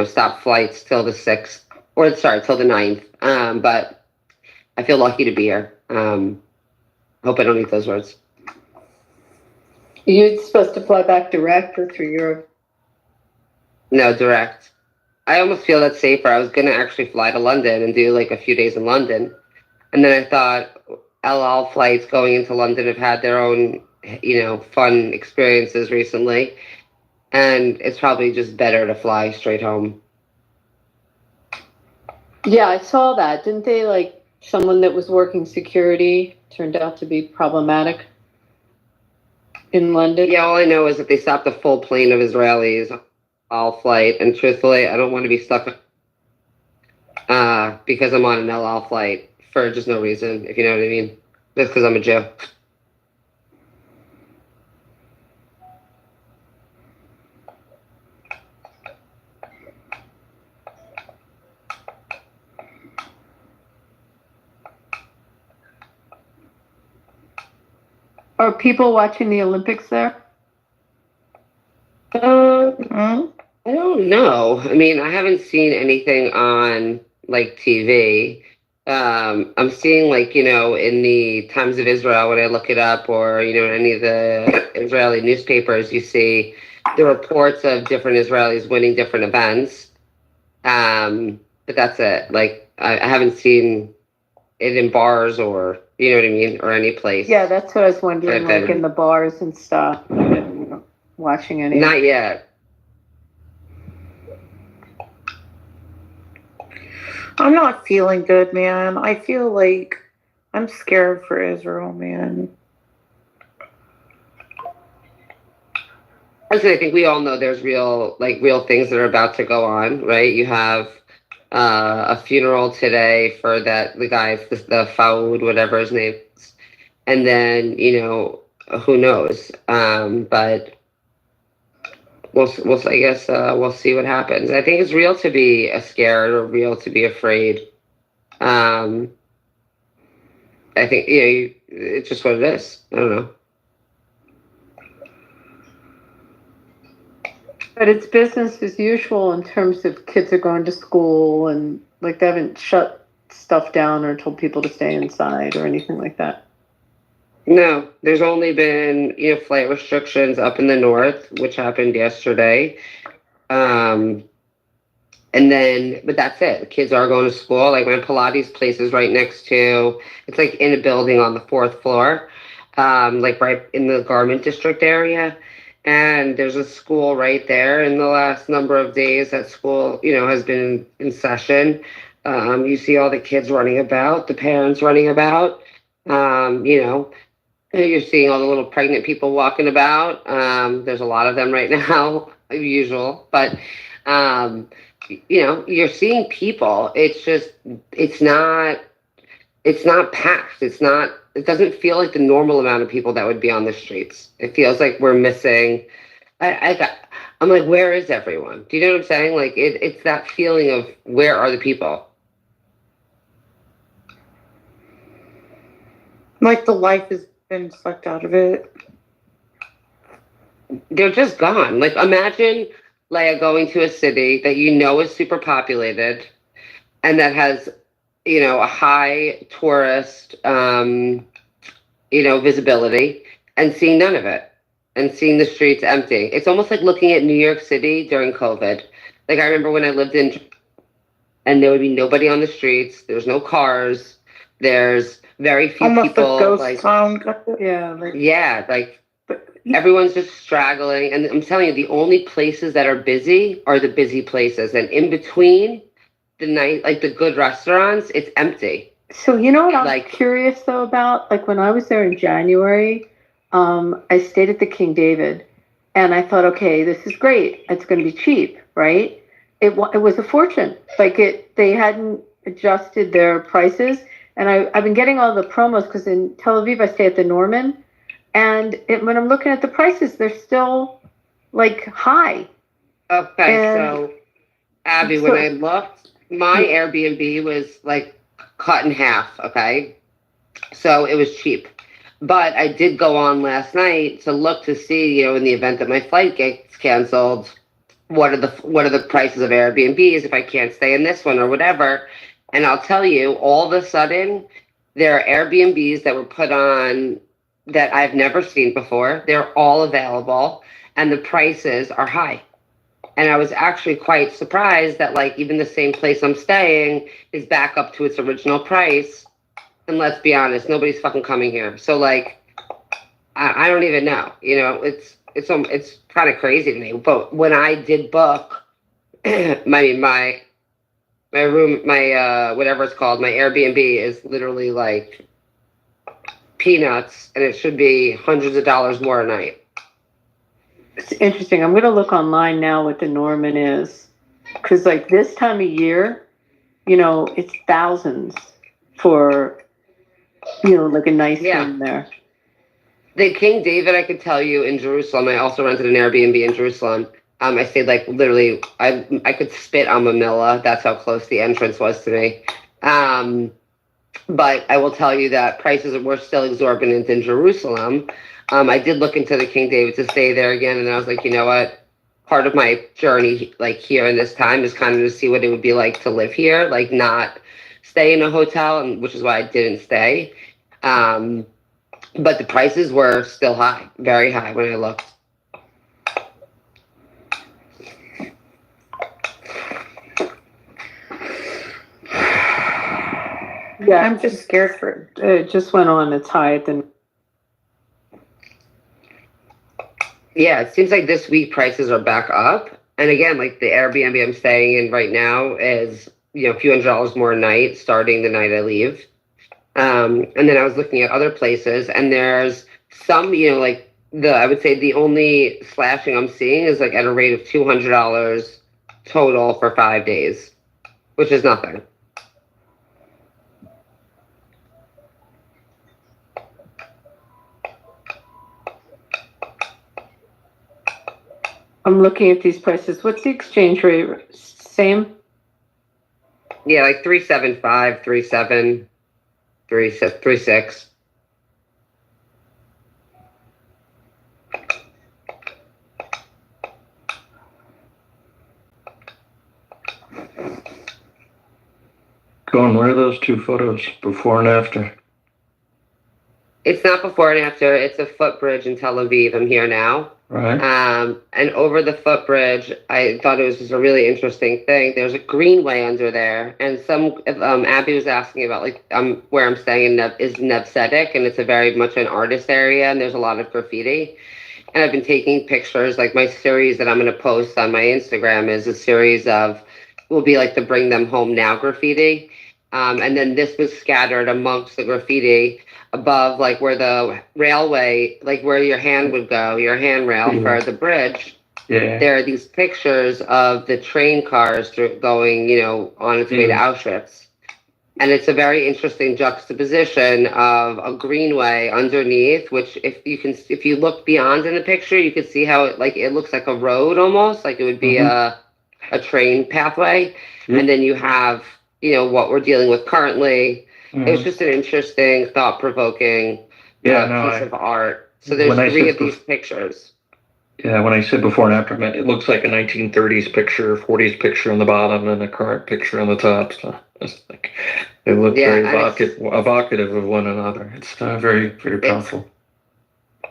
stopped flights till the 6th, or sorry, till the 9th. But I feel lucky to be here. Hope I don't eat those words. You're supposed to fly back direct or through Europe? No, direct. I almost feel that's safer. I was going to actually fly to London and do like a few days in London. And then I thought El Al flights going into London have had their own, fun experiences recently. And it's probably just better to fly straight home. Yeah, I saw that. Didn't they, like, someone that was working security turned out to be problematic in London? Yeah, all I know is that they stopped a full plane of Israelis all flight, and truthfully, I don't want to be stuck because I'm on an El Al flight for just no reason, if you know what I mean. Just because I'm a Jew. Are people watching the Olympics there? I don't know. I mean, I haven't seen anything on like TV. I'm seeing like, in the Times of Israel when I look it up, or, any of the Israeli newspapers, you see the reports of different Israelis winning different events. But that's it. Like, I haven't seen it in bars, or, you know what I mean? Or any place. Yeah, that's what I was wondering, like in the bars and stuff. Watching any? Not yet. I'm not feeling good, man. I feel like I'm scared for Israel, man. Actually, I think we all know there's real things that are about to go on, right? You have a funeral today for the guy, the Faoud, whatever his name is. And then, who knows? But we'll I guess we'll see what happens. I think it's real to be scared, or real to be afraid. I think it's just what it is. I don't know. But it's business as usual in terms of kids are going to school, and like they haven't shut stuff down or told people to stay inside or anything like that. No, there's only been, flight restrictions up in the north, which happened yesterday. And then, but that's it. The kids are going to school. Like my Pilates place is right next to, it's like in a building on the 4th floor, like right in the garment district area. And there's a school right there. In the last number of days, that school, has been in session. You see all the kids running about, the parents running about. You're seeing all the little pregnant people walking about. There's a lot of them right now, usual. But, you're seeing people. It's not packed. It doesn't feel like the normal amount of people that would be on the streets. It feels like we're missing. I'm like, where is everyone? Do you know what I'm saying? Like, it's that feeling of where are the people? Like the life has been sucked out of it. They're just gone. Like, imagine Leia going to a city that is super populated and that has, a high tourist, visibility, and seeing none of it and seeing the streets empty. It's almost like looking at New York City during COVID. Like, I remember when I lived in, and there would be nobody on the streets. There's no cars. There's very few Almost people. a ghost town. Yeah, like everyone's just straggling. And I'm telling you, the only places that are busy are the busy places. And in between the night, like the good restaurants, it's empty. So you know what I'm curious though about? Like when I was there in January, I stayed at the King David, and I thought, okay, this is great. It's going to be cheap, right? It was a fortune. They hadn't adjusted their prices, and I've been getting all the promos because in Tel Aviv I stay at the Norman, and when I'm looking at the prices, they're still like high. Okay, so Abby, when I looked, my Airbnb was like cut in half. Okay, so it was cheap. But I did go on last night to look to see, in the event that my flight gets canceled, what are the prices of Airbnbs if I can't stay in this one or whatever. And I'll tell you, all of a sudden, there are Airbnbs that were put on that I've never seen before. They're all available, and the prices are high. And I was actually quite surprised that, like, even the same place I'm staying is back up to its original price. And let's be honest, nobody's fucking coming here. So, like, I don't even know. It's kind of crazy to me. But when I did book my room, my whatever it's called, my Airbnb is literally like peanuts, and it should be hundreds of dollars more a night. It's interesting. I'm going to look online now what the Norman is, because like this time of year, it's thousands for like a nice room there. The King David, I could tell you, in Jerusalem. I also rented an Airbnb in Jerusalem. I stayed like literally, I could spit on Mamilla. That's how close the entrance was to me. But I will tell you that prices were still exorbitant in Jerusalem. I did look into the King David to stay there again, and I was like, you know what? Part of my journey, like here in this time, is kind of to see what it would be like to live here, like not stay in a hotel, and which is why I didn't stay. But the prices were still high, very high when I looked. Yeah, I'm just scared for it. It just went on. It's high at the. Yeah, it seems like this week prices are back up. And again, like the Airbnb I'm staying in right now is, a few $100s more a night starting the night I leave. And then I was looking at other places, and there's some, like I would say the only slashing I'm seeing is like at a rate of $200 total for 5 days, which is nothing. I'm looking at these prices. What's the exchange rate? Same? Yeah, like 375, 37, 36. Going, where are those two photos, before and after? It's not before and after. It's a footbridge in Tel Aviv. I'm here now. Right. And over the footbridge, I thought it was just a really interesting thing. There's a greenway under there, and Abby was asking about like where I'm staying is Neb Tzedek, and it's a very much an artist area, and there's a lot of graffiti. and I've been taking pictures. Like my series that I'm going to post on my Instagram is a series of, will be like the Bring Them Home Now graffiti. And then this was scattered amongst the graffiti above, like where the railway, like where your hand would go, your handrail for the bridge. Yeah. There are these pictures of the train cars going, on its way to Auschwitz. And it's a very interesting juxtaposition of a greenway underneath, which if you look beyond in the picture, you can see how it looks like a road almost, like it would be a train pathway. And then you have, what we're dealing with currently. It's just an interesting, thought-provoking piece of art. So there's three of these pictures. Yeah, when I said before and after, I meant it looks like a 1930s picture, 40s picture on the bottom, and a current picture on the top. So it's like they look very evocative of one another. It's very, very powerful.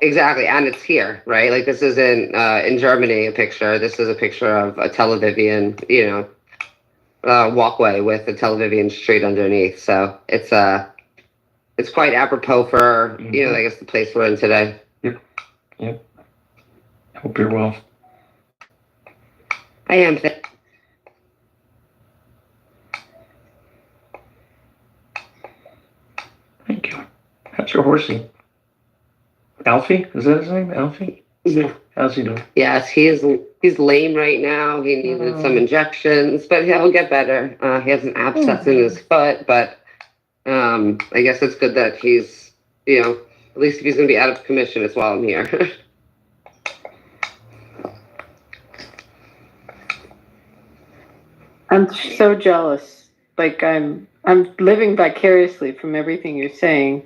Exactly, and it's here, right? Like this isn't in Germany a picture. This is a picture of a Tel Avivian, walkway with a Tel Avivian street underneath. So it's quite apropos for I guess the place we're in today. Yep. Hope you're well. I am. Thank you. How's your horsey? Alfie? Is that his name? Alfie? Yeah. How's he doing? Yes, he's lame right now. He needed some injections, but he'll get better. He has an abscess in his foot, but I guess it's good that he's, at least if he's going to be out of commission, it's while I'm here. I'm so jealous. Like I'm living vicariously from everything you're saying.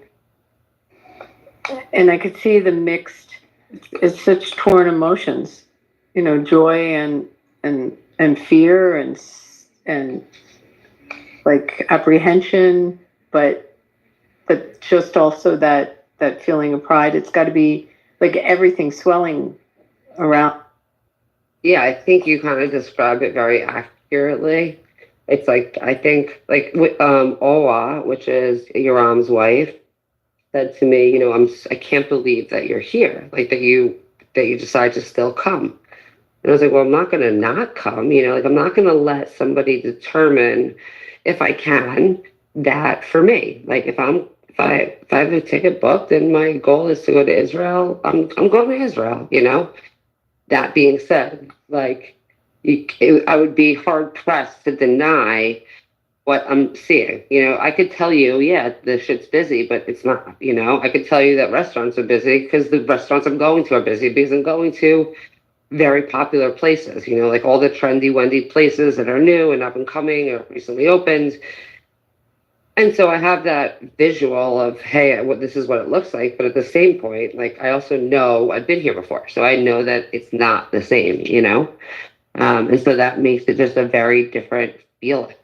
And I could see the mixed, it's such torn emotions, joy and fear and like apprehension, but just also that feeling of pride. It's got to be like everything swelling around. Yeah, I think you kind of described it very accurately. It's like, I think, like, Owa, which is Yoram's wife, said to me, I can't believe that you're here, like that you decide to still come. And I was like, well, I'm not going to not come, I'm not going to let somebody determine if I can that for me. Like if I have a ticket booked and my goal is to go to Israel, I'm going to Israel, That being said, like I would be hard pressed to deny what I'm seeing. I could tell you, yeah, the shit's busy, but it's not, I could tell you that restaurants are busy because the restaurants I'm going to are busy because I'm going to very popular places, like all the trendy Wendy places that are new and up and coming or recently opened. And so I have that visual of, hey, this is what it looks like. But at the same point, like I also know I've been here before. So I know that it's not the same, and so that makes it just a very different feeling.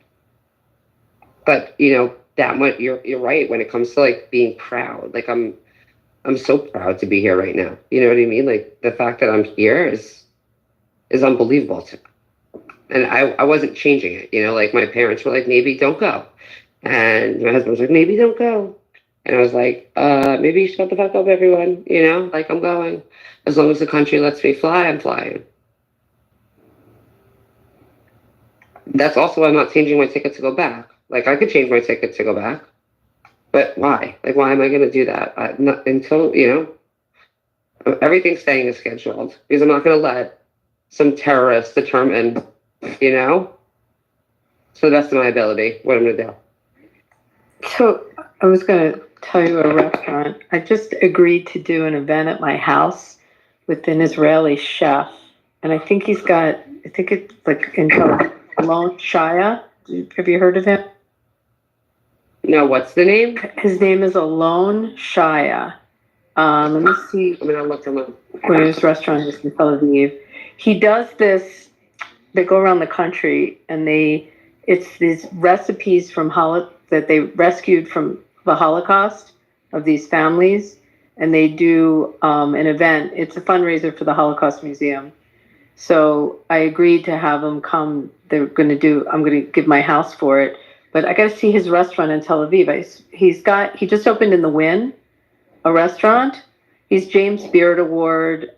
But that much you're right when it comes to like being proud. Like I'm so proud to be here right now. You know what I mean? Like the fact that I'm here is unbelievable to me. And I wasn't changing it. Like my parents were like, maybe don't go, and my husband was like, maybe don't go, and I was like, maybe shut the fuck up, everyone. Like I'm going. As long as the country lets me fly, I'm flying. That's also why I'm not changing my ticket to go back. Like, I could change my ticket to go back. But why? Like, why am I going to do that? Not until, everything's staying as scheduled. Because I'm not going to let some terrorist determine, to the best of my ability, what I'm going to do. So, I was going to tell you a restaurant. I just agreed to do an event at my house with an Israeli chef. And I think it's like in Alon Shaya. Have you heard of him? No, what's the name? His name is Alon Shaya. Let me see. I'm going to look him up. Where his restaurant is in Tel Aviv. He does this, they go around the country and it's these recipes from that they rescued from the Holocaust of these families. And they do an event. It's a fundraiser for the Holocaust Museum. So I agreed to have them come. I'm going to give my house for it. But I got to see his restaurant in Tel Aviv. He just opened in the Wynn, a restaurant, He's James Beard Award.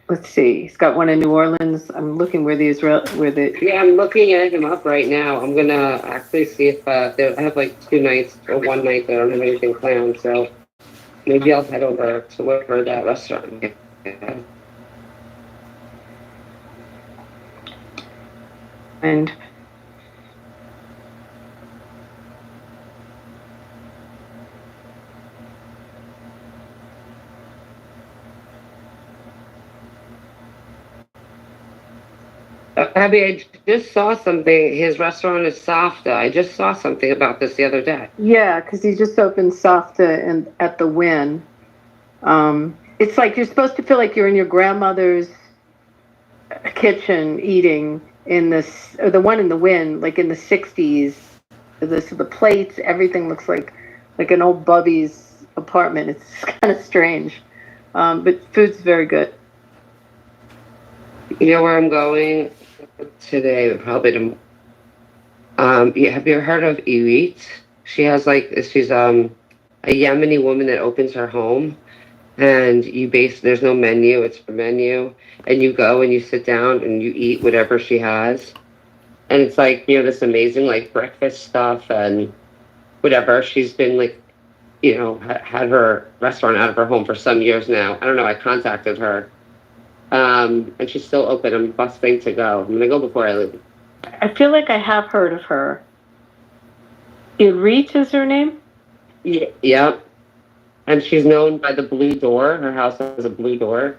Let's see. He's got one in New Orleans. I'm looking where the Yeah, I'm looking at him up right now. I'm gonna actually see if I have like 2 nights or 1 night that I don't have anything planned. So maybe I'll head over to wherever that restaurant is. And Abby, I just saw something. His restaurant is Safta. I just saw something about this the other day. yeah, because he just opened Safta and at the Wynn. It's like you're supposed to feel like you're in your grandmother's kitchen eating in this, or the one in the Wynn, like in the 60s. The plates, everything looks like an old Bubby's apartment. It's kind of strange, but food's very good. You know where I'm going today? Probably to. Yeah, have you heard of Elite? She's a Yemeni woman that opens her home, and there's no menu. It's a menu, and you go and you sit down and you eat whatever she has, and it's like this amazing like breakfast stuff and whatever. She's been like had her restaurant out of her home for some years now. I don't know. I contacted her. And she's still open. I'm busting to go. I'm gonna go before I leave. I feel like I have heard of her. Irit is her name? Yeah. Yep. And she's known by the blue door. Her house has a blue door.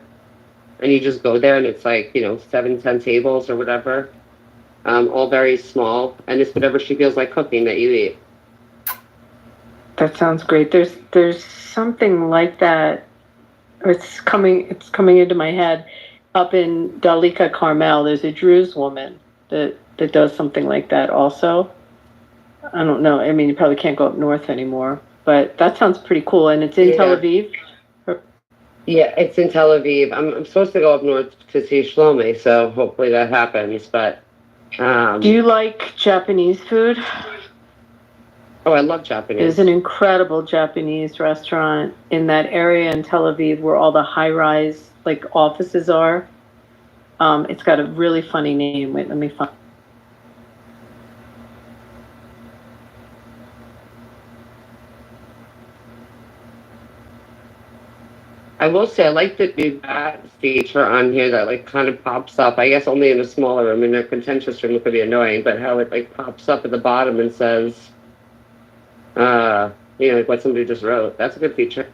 And you just go there and it's like, 7, 10 tables or whatever. All very small. And it's whatever she feels like cooking that you eat. That sounds great. There's something like that. It's coming into my head. Up in Dalika Carmel, there's a Druze woman that does something like that also. I don't know. I mean, you probably can't go up north anymore, but that sounds pretty cool. And it's in Tel Aviv? Yeah, it's in Tel Aviv. I'm supposed to go up north to see Shlomi, so hopefully that happens. But do you like Japanese food? Oh, I love Japanese. There's an incredible Japanese restaurant in that area in Tel Aviv where all the high-rise like offices are. It's got a really funny name. Wait, let me find. I will say I like the new feature on here that like kind of pops up. I guess only in a smaller room. In a contentious room, it could be annoying, but how it like pops up at the bottom and says, like what somebody just wrote. That's a good feature.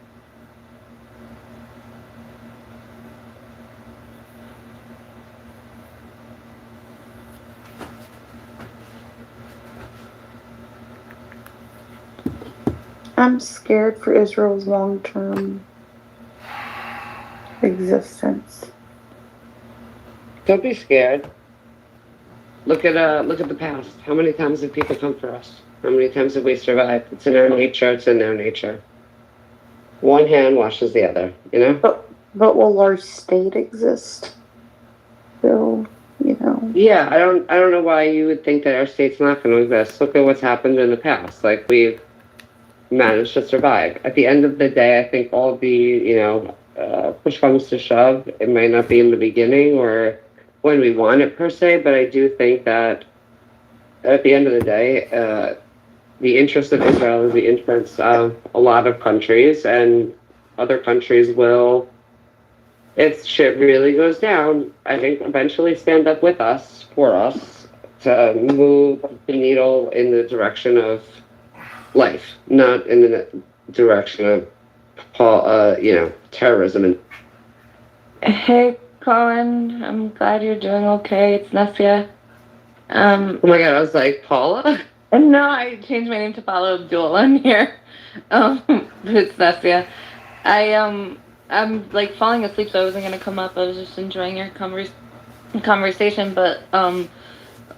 I'm scared for Israel's long-term existence. Don't be scared. Look at the past. How many times have people come for us? How many times have we survived? It's in our nature. It's in their nature. One hand washes the other. But will our state exist? Still, Yeah, I don't know why you would think that our state's not going to exist. Look at what's happened in the past. Like we've managed to survive. At the end of the day, I think all the push comes to shove. It might not be in the beginning or when we want it per se, but I do think that at the end of the day, the interest of Israel is the interest of a lot of countries, and other countries will, if shit really goes down, I think eventually stand up with us, for us, to move the needle in the direction of life, not in the direction of, terrorism. Hey, Colin. I'm glad you're doing okay. It's Nessia. Oh my God, I was like, Paula? No, I changed my name to follow Abdul on here. It's Nessia. I'm like falling asleep, so I wasn't gonna come up. I was just enjoying your conversation, but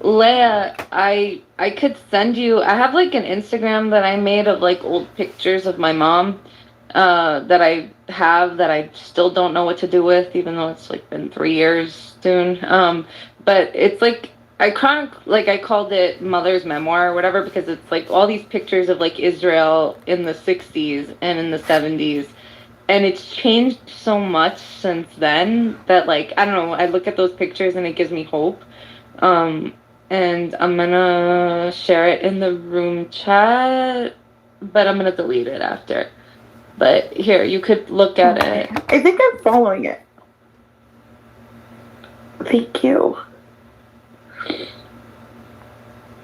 Leia, I could send you. I have like an Instagram that I made of like old pictures of my mom that I have that I still don't know what to do with, even though it's like been 3 years soon. But it's like I called it Mother's Memoir or whatever, because it's like all these pictures of like Israel in the 60s and in the 70s. And it's changed so much since then that, like, I don't know, I look at those pictures and it gives me hope. And I'm gonna share it in the room chat, but I'm gonna delete it after. But here, you could look at it. I think I'm following it. Thank you.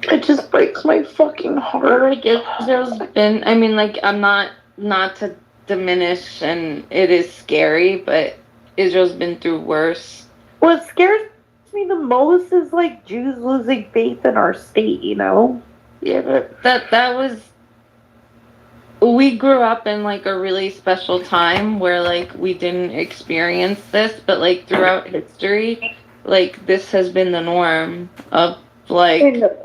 It just breaks my fucking heart. Like, Israel's been, I mean, like, I'm not to diminish, and it is scary, but Israel's been through worse. What scares me the most is like Jews losing faith in our state, you know? Yeah, but that was, we grew up in like a really special time where like we didn't experience this, but like throughout history, like this has been the norm of like, I know.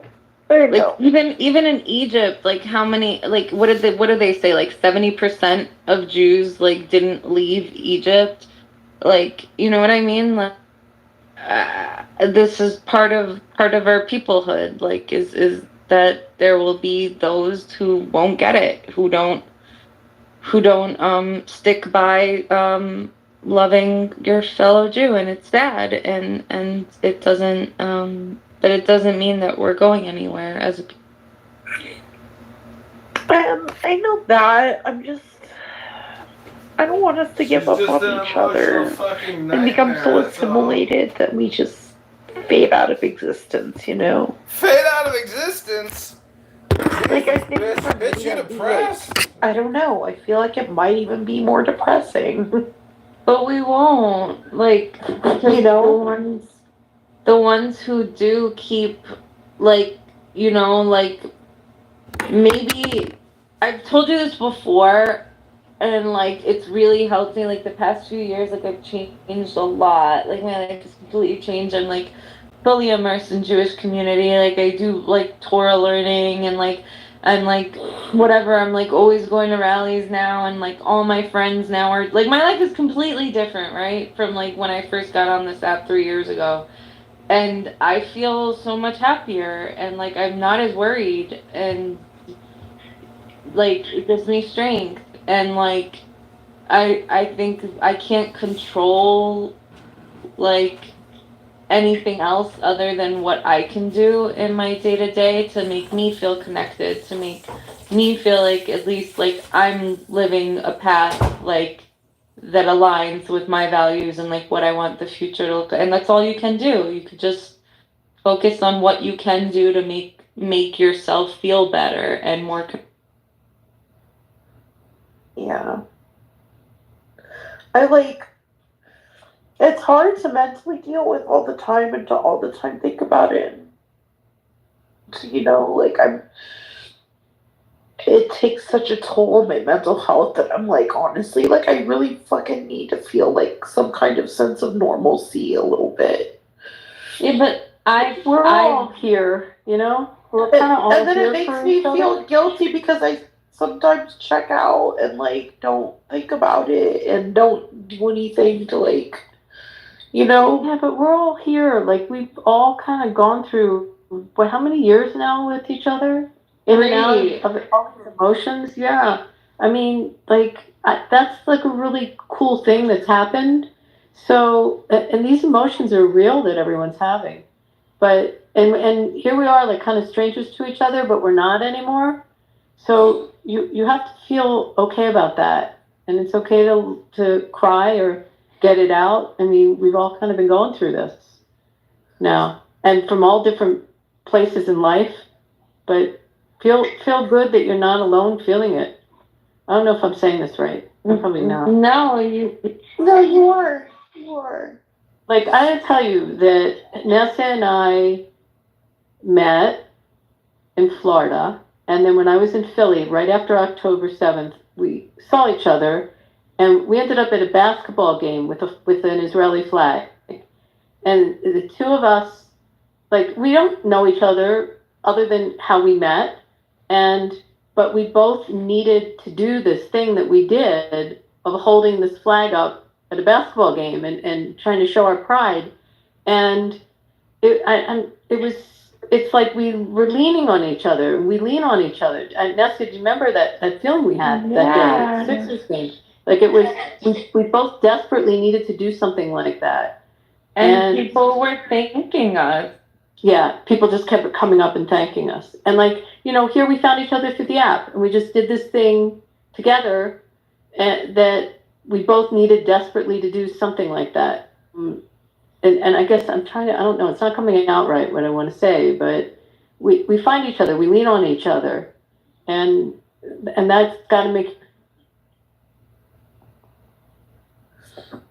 Like even in Egypt, like how many, like what did they say, like 70% of Jews like didn't leave Egypt, like, you know what I mean, like this is part of our peoplehood, like is that there will be those who won't get it, who don't stick by loving your fellow Jew, and it's sad, and it doesn't but it doesn't mean that we're going anywhere as a people. I know that. I don't want us to give up on each other and become so assimilated that we just fade out of existence, you know? Fade out of existence? Like, I think bitch, you depressed? like, I don't know. I feel like it might even be more depressing. But we won't, like, You know? the ones who do keep, like, you know, like, maybe, I've told you this before, and like it's really helped me, like the past few years, like I've changed a lot, like my life has completely changed. I'm like fully immersed in Jewish community, like I do like Torah learning, and like I'm like whatever, I'm like always going to rallies now, and like all my friends now are like, my life is completely different, right, from like when I first got on this app 3 years ago. And I feel so much happier, and like I'm not as worried, and like it gives me strength, and like I think I can't control like anything else other than what I can do in my day to day to make me feel connected, to make me feel like at least like I'm living a path like that aligns with my values and like what I want the future to look like. And that's all you can do. You could just focus on what you can do to make yourself feel better and more. Yeah. I like, it's hard to mentally deal with all the time and to all the time think about it. So, you know, like it takes such a toll on my mental health that I'm like, honestly, like I really fucking need to feel like some kind of sense of normalcy a little bit. Yeah, but we're all here, you know? We're kind of all and then here it makes for me each other. feel guilty because I sometimes check out and like don't think about it and don't do anything to like, you know. Yeah, but we're all here. Like we've all kind of gone through how many years now with each other? In and out of all these emotions. Yeah. I mean, like that's like a really cool thing that's happened. So, and these emotions are real that everyone's having. But and here we are, like kind of strangers to each other, but we're not anymore. So you have to feel okay about that, and it's okay to cry or get it out. I mean, we've all kind of been going through this now, and from all different places in life. But feel good that you're not alone feeling it. I don't know if I'm saying this right. I'm probably not. No, you are. You are. Like I gotta tell you that Nessa and I met in Florida, and then when I was in Philly, right after October 7th, we saw each other, and we ended up at a basketball game with an Israeli flag. And the two of us, like, we don't know each other other than how we met, but we both needed to do this thing that we did of holding this flag up at a basketball game and trying to show our pride. And It's like we were leaning on each other. We lean on each other. And Nessa, do you remember that feeling we had that day at the Sixers game? Like it was, we both desperately needed to do something like that. And people were thanking us. Yeah, people just kept coming up and thanking us. And like, here we found each other through the app, and we just did this thing together, and that we both needed desperately to do something like that. And I guess I don't know, it's not coming out right what I want to say, but we find each other, we lean on each other, and that's got to make,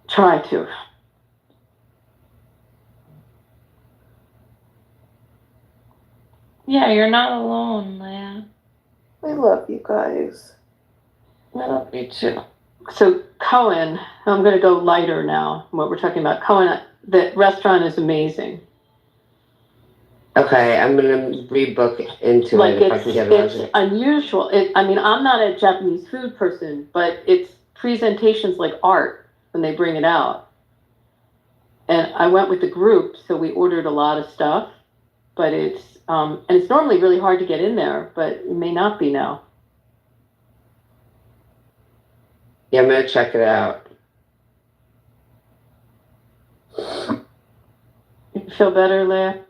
try to. Yeah, you're not alone, Leia. I love you guys. I love you too. So Cohen, I'm going to go lighter now. What we're talking about, Cohen, the restaurant is amazing. Okay, I'm gonna rebook into Like it if I can get it. it's unusual. I'm not a Japanese food person, but its presentation's like art when they bring it out. And I went with the group, so we ordered a lot of stuff. But it's and it's normally really hard to get in there, but it may not be now. Yeah, I'm gonna check it out. You feel better, Leah?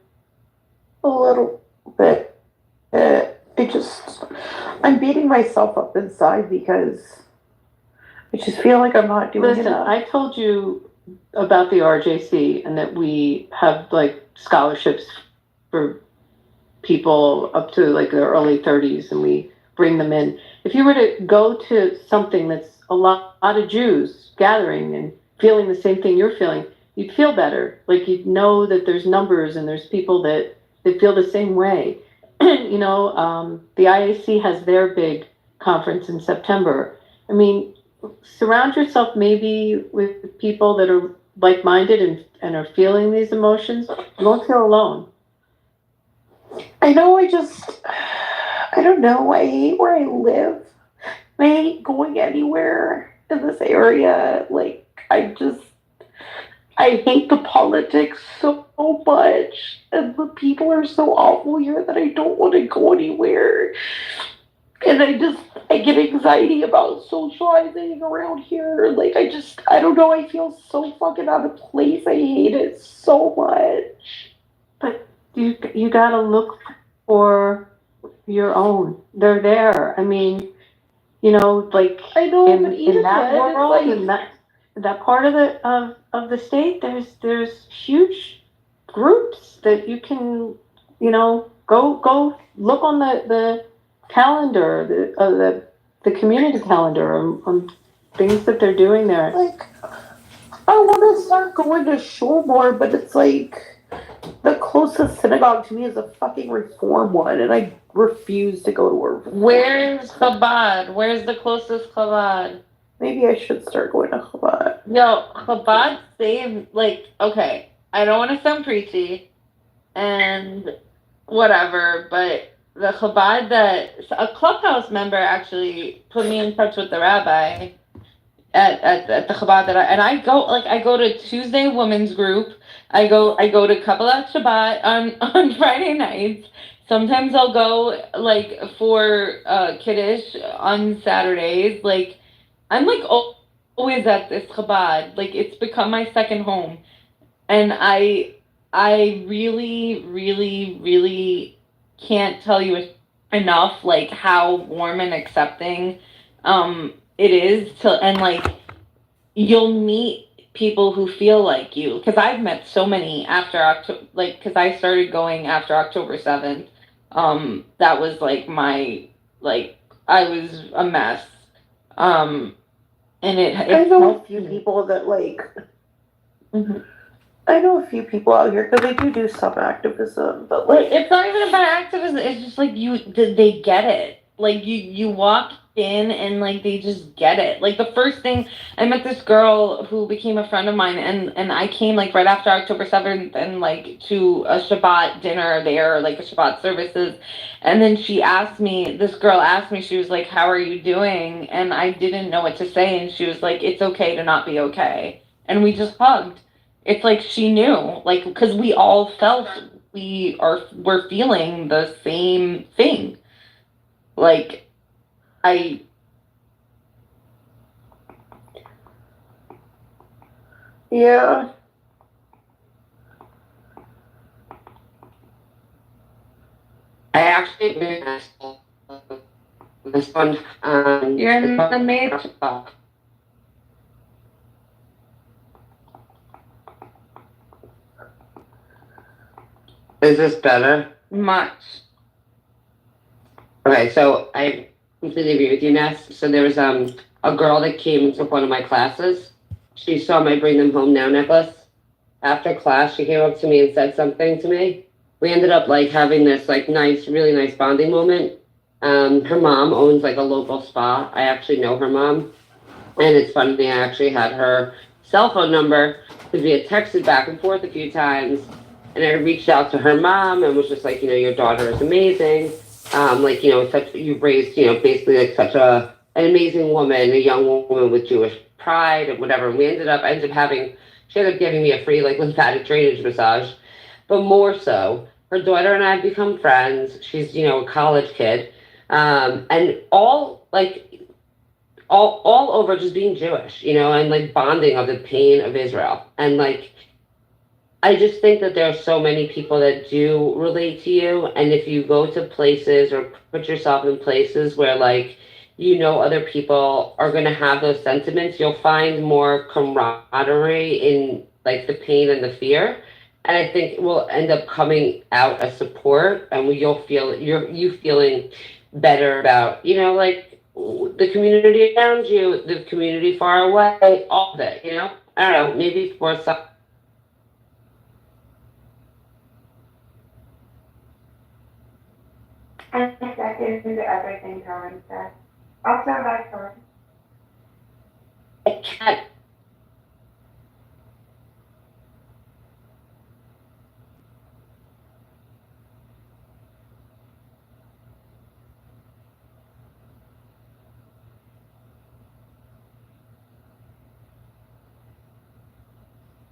A little bit. I'm beating myself up inside because I just feel like I'm not doing enough. I told you about the RJC and that we have like scholarships for people up to like their early 30s, and we bring them in. If you were to go to something that's a lot of Jews gathering and feeling the same thing you're feeling, you'd feel better. Like you'd know that there's numbers and there's people that feel the same way. The IAC has their big conference in September. I mean, surround yourself maybe with people that are like-minded and are feeling these emotions. You won't feel alone. I know, I don't know. I hate where I live. I hate going anywhere in this area. Like, I hate the politics so much. And the people are so awful here that I don't want to go anywhere. And I get anxiety about socializing around here. Like, I don't know. I feel so fucking out of place. I hate it so much. But you gotta look for your own. They're there. I mean, like I know, in then, that world, like, in that part of the state, there's huge groups that you can, go look on the calendar, the community calendar on things that they're doing there. Like, I want to start going to shul more, but it's like the closest synagogue to me is a fucking Reform one, and I refuse to go to a Reform. Where's Chabad? Where's the closest Chabad? Maybe I should start going to Chabad. Yo, Chabad saved, okay, I don't want to sound preachy and whatever, but the Chabad a Clubhouse member actually put me in touch with the rabbi at the Chabad I go to Tuesday Women's Group. I go to Kabbalat Shabbat on Friday nights. Sometimes I'll go for Kiddush on Saturdays. I'm always at this Chabad. It's become my second home, and I really, really, really can't tell you enough how warm and accepting it is you'll meet people who feel like you, because I've met so many after October, because I started going after October 7th. That was my I was a mess. And I know a few people that Mm-hmm. I know a few people out here because they do some activism, but it's not even about activism. It's just they get it. You walk in and they just get it. The first thing, I met this girl who became a friend of mine, and I came right after October 7th and to a Shabbat dinner there, a Shabbat services, and then this girl asked me, she was like, "How are you doing?" And I didn't know what to say, and she was like, "It's okay to not be okay," and we just hugged. it's like she knew, like, because we all felt we're feeling the same thing. Like, Yeah. I actually this one. You're in the matrix. Is this better? Much. Okay, so I completely agree with you, Ness. So there was a girl that came and took one of my classes. She saw my Bring Them Home Now necklace. After class, she came up to me and said something to me. We ended up like having this like nice, really nice bonding moment. Her mom owns like a local spa. I actually know her mom. And it's funny, I actually had her cell phone number because we had texted back and forth a few times. And I reached out to her mom and was just like, you know, your daughter is amazing. Like, you know, you've raised, you know, basically like such an amazing woman, a young woman with Jewish pride and whatever. And I ended up having, she ended up giving me a free like lymphatic drainage massage. But more so, her daughter and I have become friends. She's, you know, a college kid. And all over just being Jewish, you know, and like bonding of the pain of Israel. And like, I just think that there are so many people that do relate to you. And if you go to places or put yourself in places where like, you know, other people are going to have those sentiments, you'll find more camaraderie in like the pain and the fear. And I think it will end up coming out as support, and you'll feel you feeling better about, you know, like the community around you, the community far away, all of it, you know? I don't know, maybe for some. I second everything Karen said. I'll stand by for it. I can't.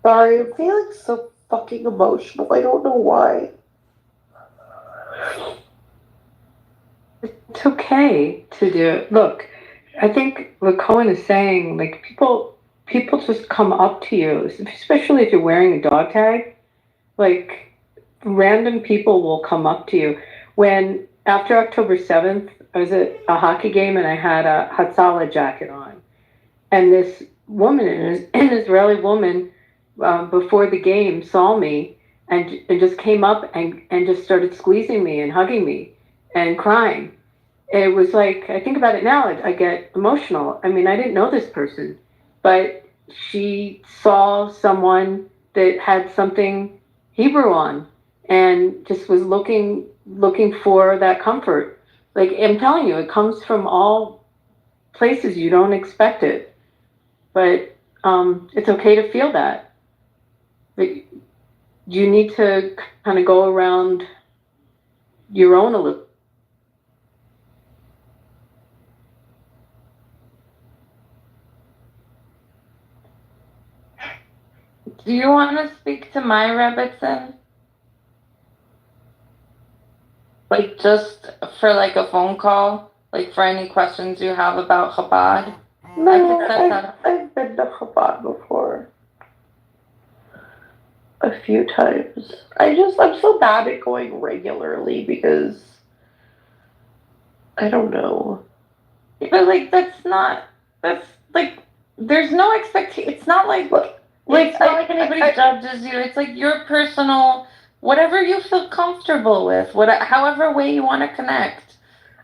Sorry, I'm feeling so fucking emotional. I don't know why. It's okay to do it. Look, I think what Cohen is saying, like people just come up to you, especially if you're wearing a dog tag. Like random people will come up to you. When after October 7th, I was at a hockey game and I had a Hatzalah jacket on, and this woman, an Israeli woman, before the game saw me and just came up and just started squeezing me and hugging me and crying. It was like, I think about it now, I get emotional. I mean, I didn't know this person, but she saw someone that had something Hebrew on and just was looking for that comfort. Like I'm telling you, it comes from all places you don't expect it. But it's okay to feel that. But you need to kind of go around your own a little. Do you want to speak to my Rebbitzin? Like just for like a phone call, like for any questions you have about Chabad? No, I've been to Chabad before. A few times. I'm so bad at going regularly because I don't know. But like that's like there's no expectation. It's not like it's not like anybody judges you. It's like your personal, whatever you feel comfortable with, however way you want to connect.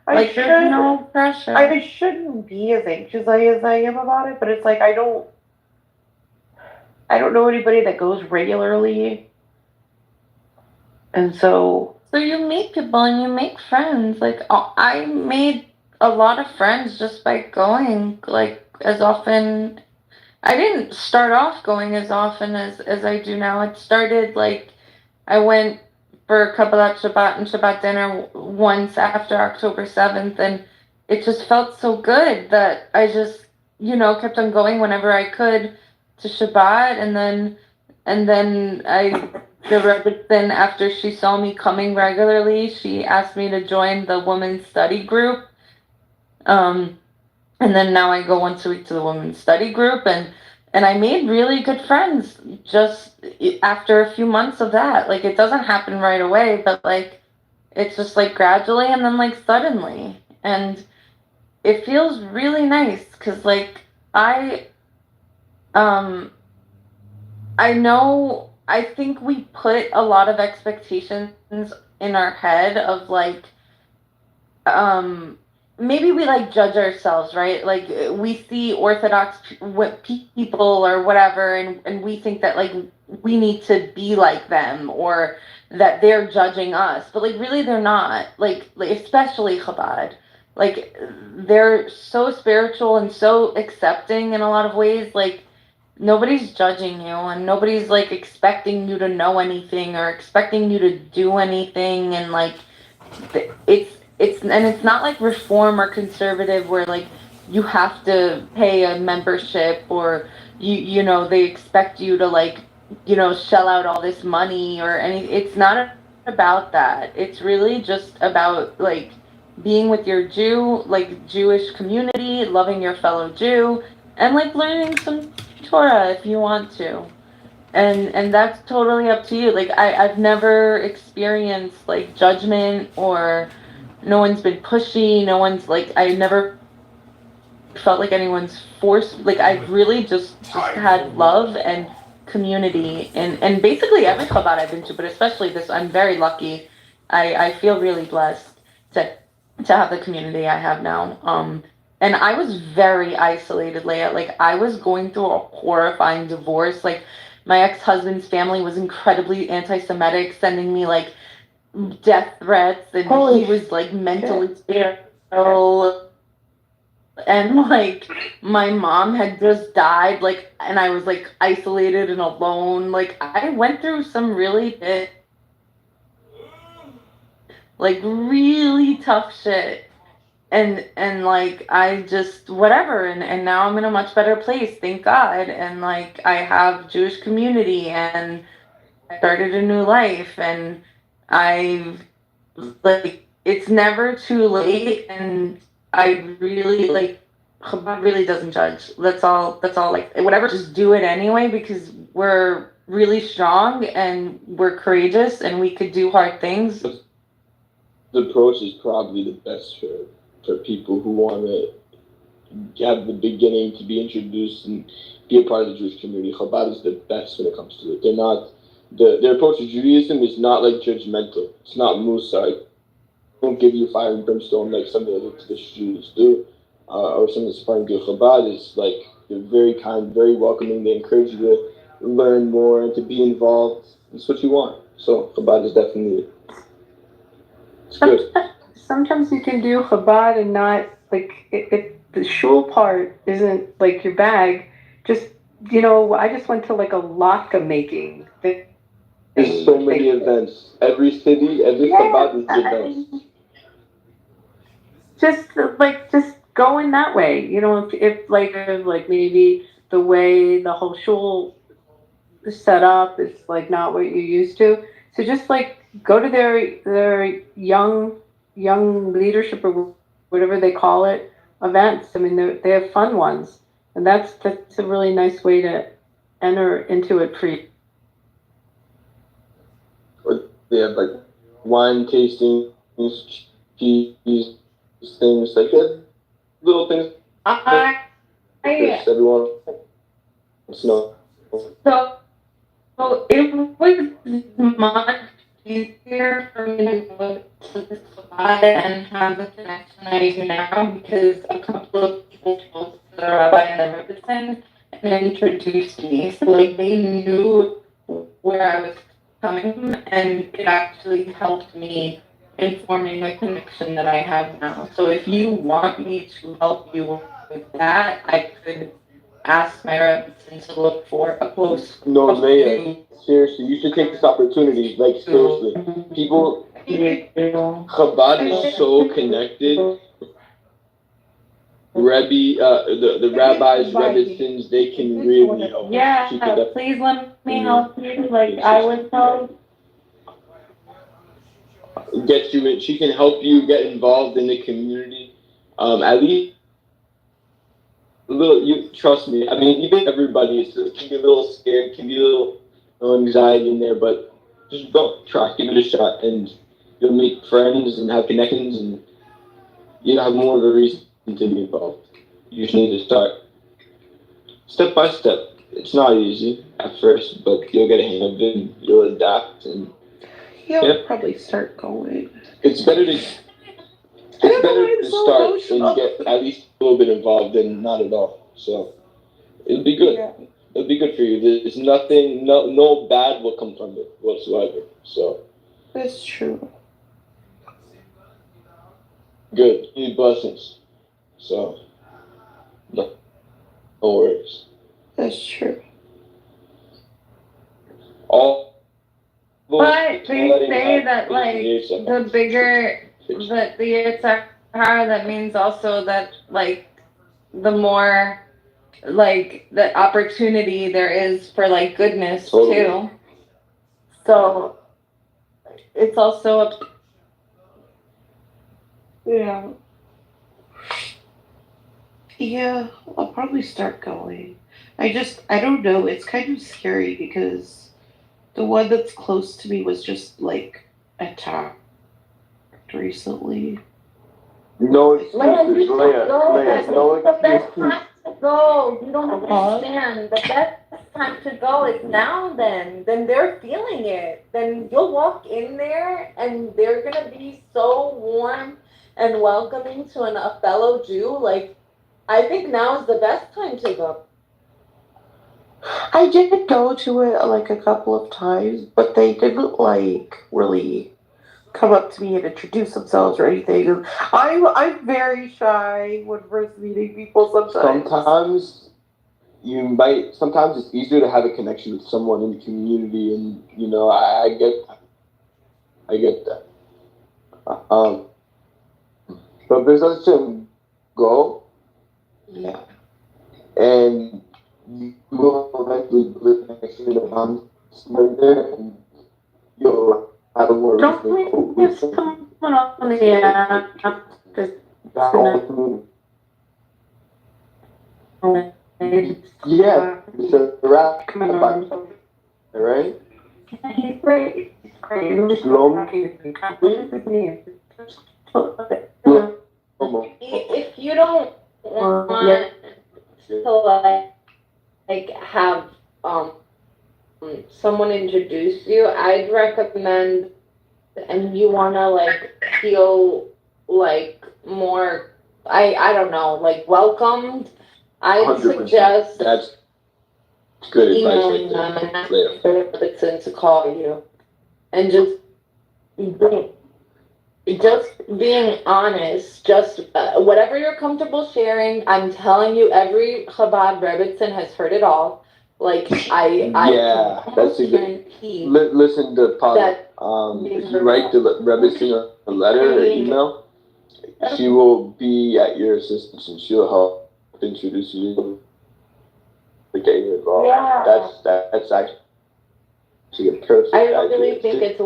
Like there's no pressure. I shouldn't be as anxious as I am about it, but it's like I don't know anybody that goes regularly. And so you meet people and you make friends. Like I made a lot of friends just by going like as often. I didn't start off going as often as I do now. It started like I went for Kabbalat Shabbat and Shabbat dinner once after October 7th, and it just felt so good that I just, you know, kept on going whenever I could to Shabbat, and then And then the Rebbitzin, after she saw me coming regularly, she asked me to join the women's study group. And then now I go once a week to the women's study group, and I made really good friends just after a few months of that. Like, it doesn't happen right away, but like, it's just like gradually and then like suddenly. And it feels really nice because like um I think we put a lot of expectations in our head of like maybe we like judge ourselves, right? Like we see Orthodox people or whatever, and we think that like we need to be like them, or that they're judging us, but like really they're not. Like especially Chabad, like they're so spiritual and so accepting in a lot of ways. Like nobody's judging you, and nobody's like expecting you to know anything or expecting you to do anything, and like it's not like reform or conservative where like you have to pay a membership, or you know they expect you to like shell out all this money or any. It's not about that. It's really just about like being with your Jewish community, loving your fellow Jew, and like learning some Torah if you want to. And that's totally up to you. Like I've never experienced like judgment, or no one's been pushy, no one's like, I never felt like anyone's forced. Like I've really just had love and community, and basically every Chabad I've been to, but especially this. I'm very lucky. I feel really blessed to have the community I have now. And I was very isolated, Leah. Like I was going through a horrifying divorce. Like my ex-husband's family was incredibly anti-Semitic, sending me like death threats, and he was like mentally ill, and like my mom had just died, like, and I was like isolated and alone. Like I went through some really big, like really tough shit, and like I just whatever, and now I'm in a much better place, thank God. And like I have Jewish community, and I started a new life, and I've like it's never too late, and I really like Chabad really doesn't judge. That's all like whatever, just do it anyway, because we're really strong and we're courageous and we could do hard things. The approach is probably the best for people who want to have the beginning to be introduced and be a part of the Jewish community. Chabad is the best when it comes to it. They're not their approach to Judaism is not like judgmental. It's not Musa. Don't give you fire and brimstone like some of the traditional Jews do, or some of the Sephardim do. Chabad is like they're very kind, very welcoming. They encourage you to learn more and to be involved. It's what you want. So Chabad is definitely it's good. Sometimes you can do Chabad and not like if the shul part isn't like your bag. Just I just went to like a latke making thing. There's so many events. Every city, every Chabad is events. Just going that way. If like maybe the way the whole shul is set up is like not what you're used to. So just like go to their young leadership or whatever they call it events. I mean they have fun ones, and that's a really nice way to enter into it for you. They have like wine tasting, cheese things, like that, little things. Everyone wants to know. So it was much easier for me to go to the Chabad and have the connection I do now, because a couple of people told the rabbi and the Rebbitzin and introduced me. So like they knew where I was coming from, and it actually helped me in forming the connection that I have now. So if you want me to help you with that, I could ask my Rebbitzin to look for a close. No, Leah, seriously, you should take this opportunity. Like seriously, Chabad is so connected. the rabbis, Rebbitzins, they can really help. Yeah, please let me help you. Like I was told. Get you in. She can help you get involved in the community. At least a little. You trust me. I mean, even everybody can be a little scared, can be a little anxiety in there, but just go try, give it a shot, and you'll make friends and have connections, and you'll have more of a reason to be involved. You just need to start step by step. It's not easy at first, but you'll get a hang of it, and you'll adapt, and He'll probably start going. it's better to start and get at least a little bit involved than not at all. So it'll be good. Yeah. It'll be good for you. There's nothing, no bad will come from it whatsoever. So That's true. good. You need blessings. So no worries. That's true. All. But they say that like the bigger that the Yitzhak are, that means also that like the more like the opportunity there is for like goodness too. So it's also Yeah. Yeah, I'll probably start going. I don't know. It's kind of scary because the one that's close to me was just like attacked recently. No excuses, Leia, no the best excuses. time to go. You don't understand. The best time to go is now. Then they're feeling it. Then you'll walk in there, and they're gonna be so warm and welcoming to a fellow Jew. Like, I think now is the best time to go. I did go to it like a couple of times, but they didn't like really come up to me and introduce themselves or anything. And I'm very shy when first meeting people sometimes. Sometimes it's easier to have a connection with someone in the community, and I get that. But there's to go. Yeah. And you will eventually build a connection with a bond right there, and you'll have a more. Don't leave someone on the app. Yeah, it's a wrap. Right? He's great. If you don't want to like have someone introduce you, I'd recommend, and you wanna like feel like more, I don't know, like welcomed, I'd 100%. suggest That's good advice right emailing them and there. asking Rebbitzin to call you, and just being honest, just whatever you're comfortable sharing. I'm telling you, every Chabad Rebbitzin has heard it all. Like Yeah, that's a good. Listen to Paula. If you write the Rebbitzin a letter or email, she will be at your assistance and she'll help introduce you to get you involved. Yeah. That's actually a perfect I idea. really think it's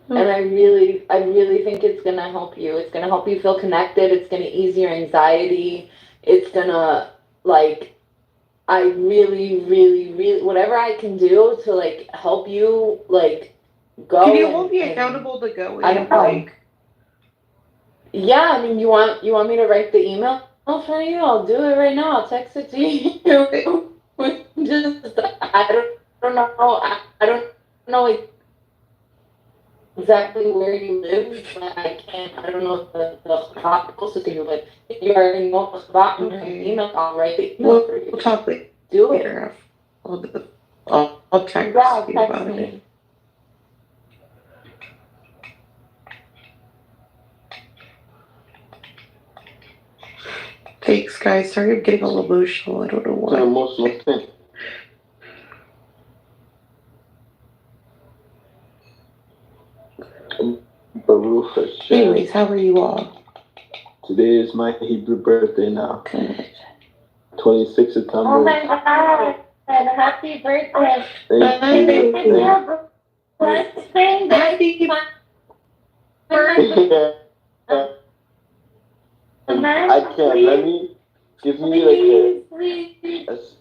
and I really think it's gonna help you. It's gonna help you feel connected. It's gonna ease your anxiety. It's gonna I really whatever I can do to like help you like go. Can you hold me accountable to go? I don't know. Yeah, I mean, you want me to write the email for you? I'll do it right now. I'll text it to you. Just I don't know. I don't know exactly where you live, but I don't know the spot closest to you, but if you already know the spot, you can email, I'll write the email for you. We'll talk later. Do it. I'll text you about it. Thanks, guys. Sorry I'm getting all emotional. I don't know why. It's an emotional thing. Anyways, how are you all? Today is my Hebrew birthday now. 26 September. Oh my God. And happy birthday. Thank you. Blessing. Happy birthday. I can't. Give me like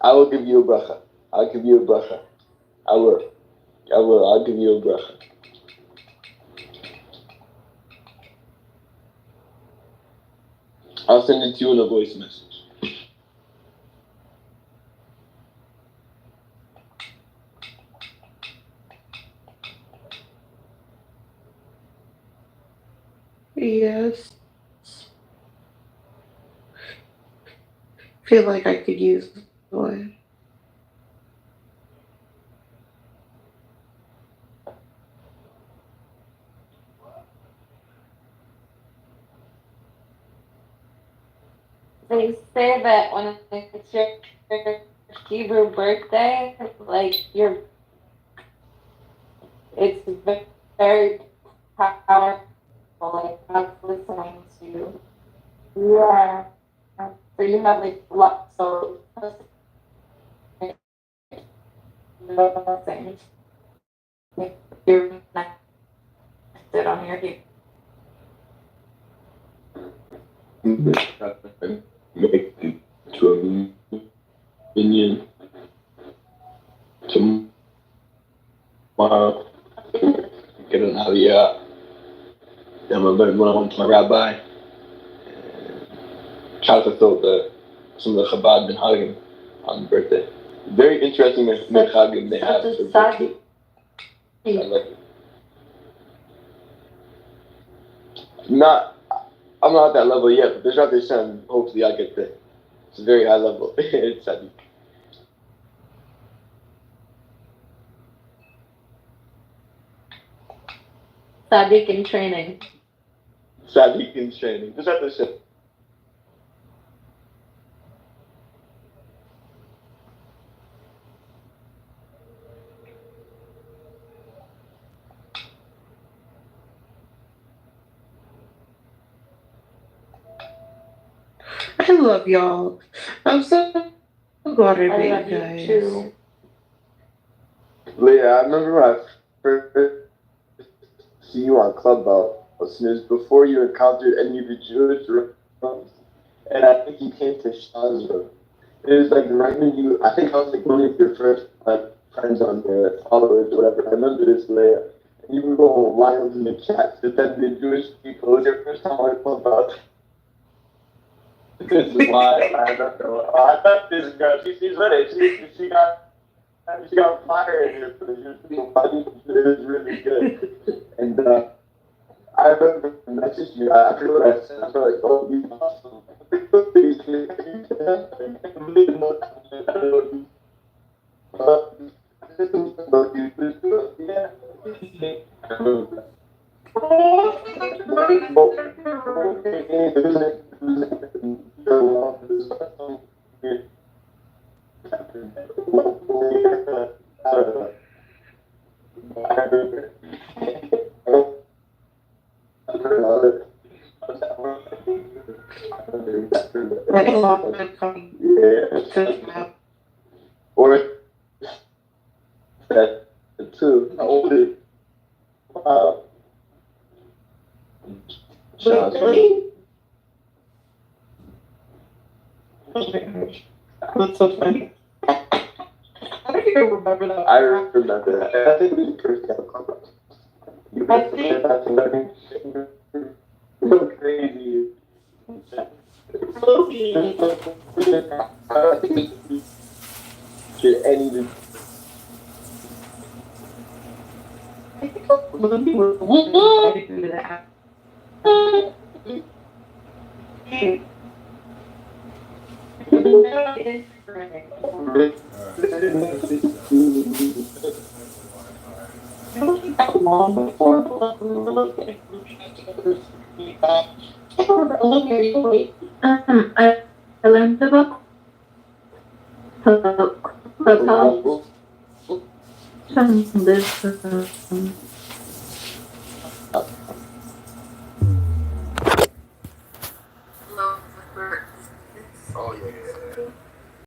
I will give you a bracha. I'll give you a bracha. I will. I'll give you a bracha. I'll send it to you in a voice message. Yes. Feel like I could use one. They say that when it's your Hebrew birthday, like it's very powerful. Like I'm listening to you. Yeah. So you have like lots of things. You're connected on your Hebrew. Make it to a minion tomorrow. Get an aliyah. Then I'm going home to my rabbi. Try to throw some of the Chabad minhagim on birthday. Very interesting minhagim they have for birthday. I love it. I'm not at that level yet, but Bezrat Hashem, hopefully I'll get there. It's a very high level. It's Sadiq. Sadiq in training. Sadiq in training. Bezrat Hashem. I love y'all. I'm so glad I met you guys. Too. Leah, I remember when I first see you on Clubhouse. It was before you encountered any of the Jewish rooms, and I think you came to Shah's room. It was like right when you, I think I was like one of your first friends on there, followers or whatever. I remember this, Leah. And you were going wild in the chat defending Jewish people. It was your first time on Clubhouse. This is why I don't know. I thought this girl, she's with it. She got fired here for the Jewish people. It was really good. And I remember I messaged you after what I said. I was like, oh, you're awesome. Or that too. How old is it? Wow. That's so funny. I don't even remember that. I remember that. I think we first got a Clubhouse. You guys said that's learning. So crazy. Should any of I think Lucy was invited to that. Long before we were looking I learned about Clubhouse from this